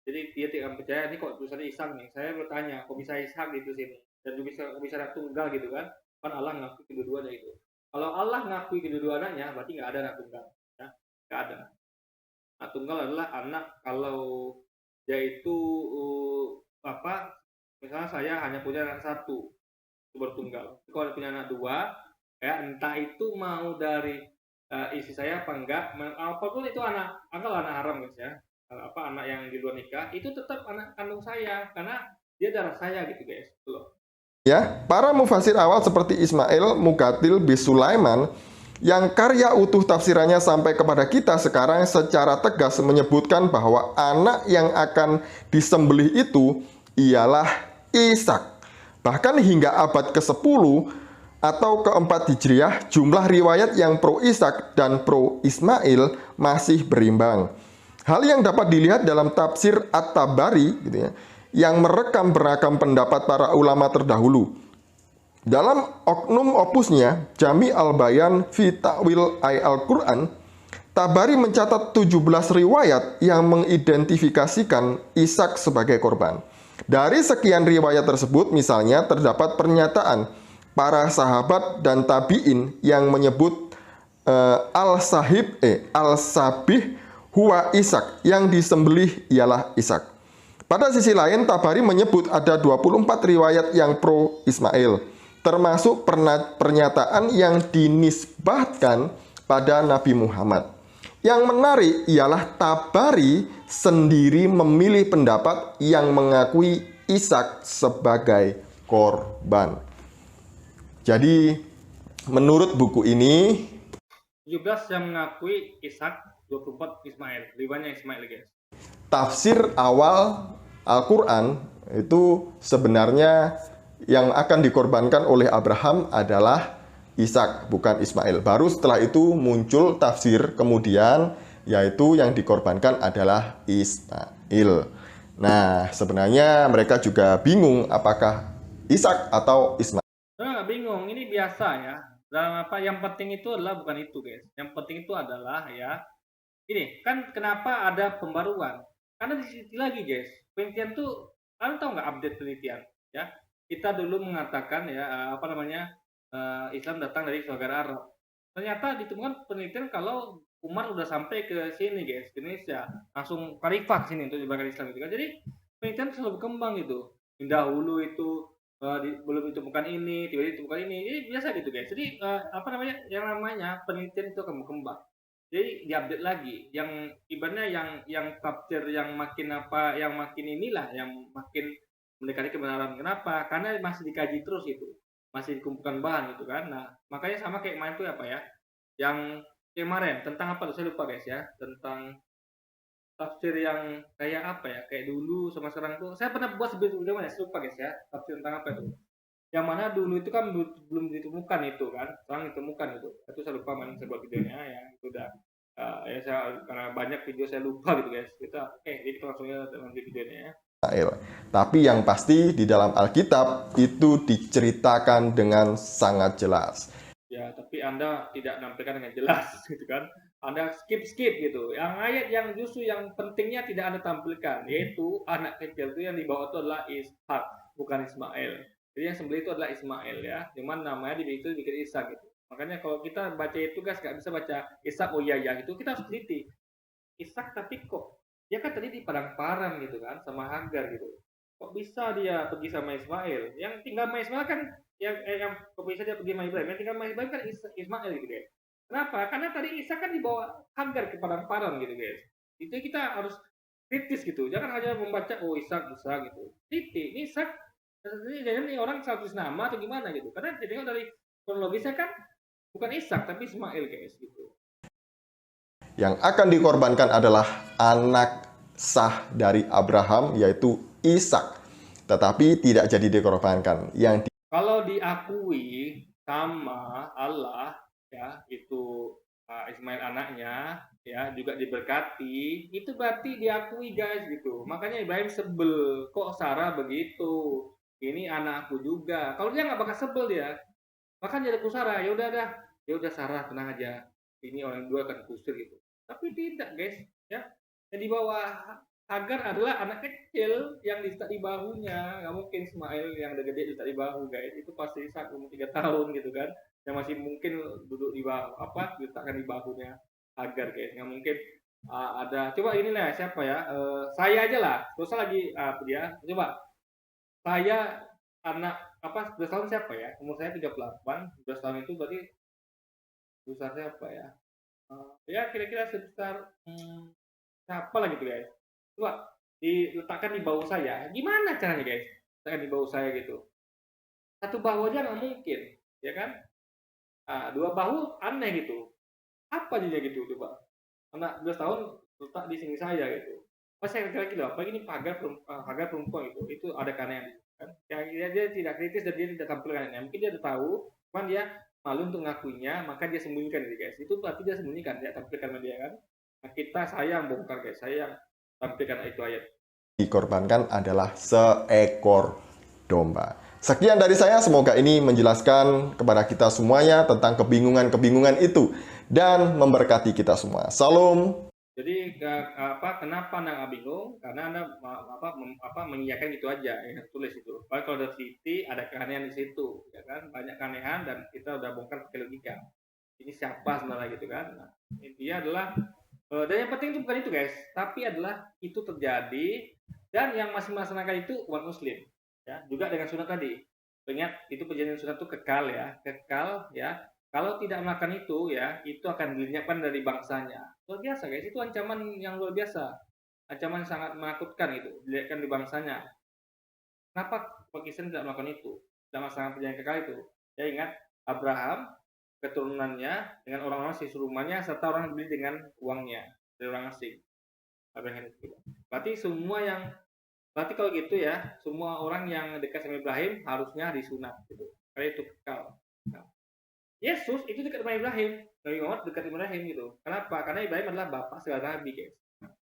Jadi dia tidak percaya ini kok tulisannya Ishak nih. Saya bertanya, kok bisa Ishak di sini? Dan juga bisa anak tunggal gitu kan? Kan Allah ngakui kedua-duanya itu. Kalau Allah ngakui kedua-duanya, berarti nggak ada anak tunggal. Ya? Nggak ada. Anak tunggal adalah anak kalau dia itu misalnya saya hanya punya anak satu, itu bertunggal. Kalau punya anak dua, ya entah itu mau dari istri saya apa enggak, apapun itu anak haram guys ya, anak yang di luar nikah itu tetap anak kandung saya karena dia darah saya gitu guys. Loh. Ya, para mufasir awal seperti Ismail Muqatil bin Sulaiman yang karya utuh tafsirannya sampai kepada kita sekarang secara tegas menyebutkan bahwa anak yang akan disembelih itu ialah Ishak. Bahkan hingga abad ke-10 atau keempat Hijriah, jumlah riwayat yang pro Ishak dan pro Ismail masih berimbang. Hal yang dapat dilihat dalam tafsir At-Tabari gitu ya, yang merekam beragam pendapat para ulama terdahulu. Dalam oknum opusnya, Jami al-Bayan fi Ta'wil Al-Quran, Tabari mencatat 17 riwayat yang mengidentifikasikan Ishak sebagai korban. Dari sekian riwayat tersebut, misalnya terdapat pernyataan para sahabat dan tabi'in yang menyebut al-sabih huwa Ishak, yang disembelih ialah Ishak. Pada sisi lain, Tabari menyebut ada 24 riwayat yang pro Ismail, termasuk pernyataan yang dinisbahkan pada Nabi Muhammad. Yang menarik ialah Tabari sendiri memilih pendapat yang mengakui Ishak sebagai korban. Jadi menurut buku ini 17 yang mengakui Ishak, 24 Ismail. Riwayatnya Ismail, guys. tafsir awal Al-Quran itu sebenarnya yang akan dikorbankan oleh Abraham adalah Ishak, bukan Ismail. Baru setelah itu muncul tafsir kemudian, yaitu yang dikorbankan adalah Ismail. Nah, sebenarnya mereka juga bingung apakah Ishak atau Ismail. Nggak bingung, ini biasa ya. Dalam apa? Yang penting itu adalah bukan itu, guys. Yang penting itu adalah ya, ini kan kenapa ada pembaruan? Karena di sisi lagi, guys, penelitian tuh, kalian tahu nggak update penelitian? Ya, kita dulu mengatakan ya apa namanya Islam datang dari saudara Arab. Ternyata ditemukan penelitian kalau Umar udah sampai ke sini, guys, ke Indonesia, langsung kalifat sini untuk menyebarkan Islam itu kan. Jadi penelitian selalu berkembang gitu. Dahulu itu belum ditemukan ini, tiba-tiba ditemukan ini. Jadi biasa gitu, guys. Jadi apa namanya? Yang namanya penelitian itu akan berkembang. Jadi diupdate lagi. Yang ibaratnya yang tafsir yang makin apa, yang makin inilah, yang makin mendekati kebenaran. Kenapa? Karena masih dikaji terus itu. Masih dikumpulkan bahan gitu kan. Nah, makanya sama kayak kemarin tuh apa ya? Yang kemarin tentang apa tuh saya lupa, guys ya. Tentang tafsir yang kayak apa ya, kayak dulu sama sekarang tuh saya pernah buat sebelumnya, saya lupa, guys ya, tafsir tentang apa itu, yang mana dulu itu kan belum ditemukan itu kan, sekarang ditemukan itu saya lupa mana saya buat videonya ya, itu udah ya saya karena banyak video saya lupa gitu, guys. Kita jadi kita langsung ya nanti videonya ya. Tapi yang pasti di dalam Alkitab itu diceritakan dengan sangat jelas. Ya, tapi Anda tidak menampilkan dengan jelas gitu kan. Anda skip gitu. Yang ayat yang justru yang pentingnya tidak Anda tampilkan, yaitu anak kecil itu yang dibawa itu adalah Ishak, bukan Ismail. Jadi yang sembelih itu adalah Ismail ya. Cuman namanya itu bikin Ishak gitu. Makanya kalau kita baca itu, guys, nggak bisa baca Ishak oh iya ya gitu. Kita harus teliti. Ishak tapi kok dia kan tadi di padang paran gitu kan sama Hagar gitu. Kok bisa dia pergi sama Ismail? Yang tinggal sama Ismail kan yang kok bisa dia pergi sama Ibrahim? Yang tinggal sama Ibrahim kan Ismail gitu, guys. Kenapa? Karena tadi Ishak kan dibawa Hagar ke padang paran gitu, guys. Itu kita harus kritis gitu. Jangan hanya membaca oh Ishak gitu. Titik. Ini Ishak jangan ini orang salah tulis nama atau gimana gitu. Karena jadi dari kronologisnya kan bukan Ishak tapi Ismail, guys gitu. Yang akan dikorbankan adalah anak sah dari Abraham, yaitu Ishak. Tetapi tidak jadi dikorbankan. Kalau diakui sama Allah ya, itu Ismail anaknya ya juga diberkati, itu berarti diakui, guys gitu. Makanya Ibrahim sebel, kok Sarah begitu, ini anakku juga. Kalau dia nggak bakal sebel dia, bahkan jadi Sarah, ya udah Sarah tenang aja, ini orang dua akan kusir gitu. Tapi tidak, guys ya, yang di bawah Hagar adalah anak kecil yang diletak di bahunya. Nggak mungkin Ismail yang udah gede diletak di bahu, guys. Itu pasti saat umur 3 tahun gitu kan, yang masih mungkin duduk di bahu diletakkan di bahunya Hagar, guys. Nggak mungkin ada. Coba inilah siapa ya, saya aja lah, terus lagi dia coba saya anak 11 tahun siapa ya, umur saya 38, 11 tahun itu berarti besar siapa ya, ya kira-kira sebesar siapa lah gitu, guys. Coba diletakkan di bahu saya, gimana caranya, guys? Letakkan di bahu saya gitu, satu bahu aja nggak mungkin ya kan, dua bahu aneh gitu, apa aja gitu. Coba anak 12 tahun letak di sini saya gitu, pas saya kira-kira apa ini Hagar perempuan itu ada keanehan kan, yang dia tidak kritis dan dia tidak tampilkan. Mungkin dia udah tahu Cuman dia malu untuk ngakuinya, maka dia sembunyikan itu guys. Itu berarti dia sembunyikan, dia tampilkan media kan. Nah, kita sayang bongkar guys, sayang tampilkan itu ayat. Dikorbankan adalah seekor domba. Sekian dari saya, semoga ini menjelaskan kepada kita semuanya tentang kebingungan-kebingungan itu dan memberkati kita semua. Salam. Jadi kenapa Anda nggak bingung? Karena Anda mengiyakan itu aja yang tulis itu. Kalau ada teliti ada keanehan di situ, ya kan? Banyak keanehan dan kita udah bongkar pakai logika. Ini siapa sebenarnya gitu kan? Nah, intinya adalah dan yang penting itu bukan itu guys, tapi adalah itu terjadi dan yang masih melaksanakan itu umat muslim, ya juga dengan sunat tadi. Ingat itu perjanjian sunat itu kekal ya. Kalau tidak melakukan itu ya, itu akan dilenyapkan dari bangsanya. Luar biasa guys, itu ancaman yang luar biasa, ancaman sangat menakutkan itu, dilihatkan di bangsanya. Kenapa Pakistan tidak melakukan itu, tidak melaksanakan perjanjian kekal itu? Ya ingat Abraham, keturunannya dengan orang-orang sisa rumahnya serta orang beli dengan uangnya dari orang asing. Berarti kalau gitu ya, semua orang yang dekat sama Ibrahim harusnya disunat gitu. Karena itu kekal. Nah, Yesus itu dekat sama Ibrahim, Nabi Muhammad dekat Ibrahim gitu. Kenapa? Karena Ibrahim adalah bapak segala nabi guys.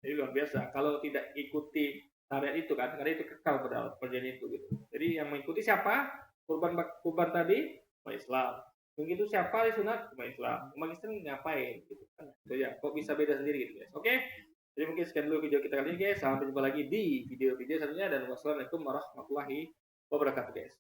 Jadi luar biasa. Kalau tidak ikuti syariat itu kan, karena itu kekal pada perjanjian itu gitu. Jadi yang mengikuti siapa? Kurban tadi, umat Islam. Begitu siapa disunat umat Islam, umat Islam ngapain gitu kan? So, ya, kok bisa beda sendiri gitu guys. Oke, jadi mungkin sekian dulu video kita kali ini guys. Sampai jumpa lagi di video-video selanjutnya dan wassalamualaikum warahmatullahi wabarakatuh guys.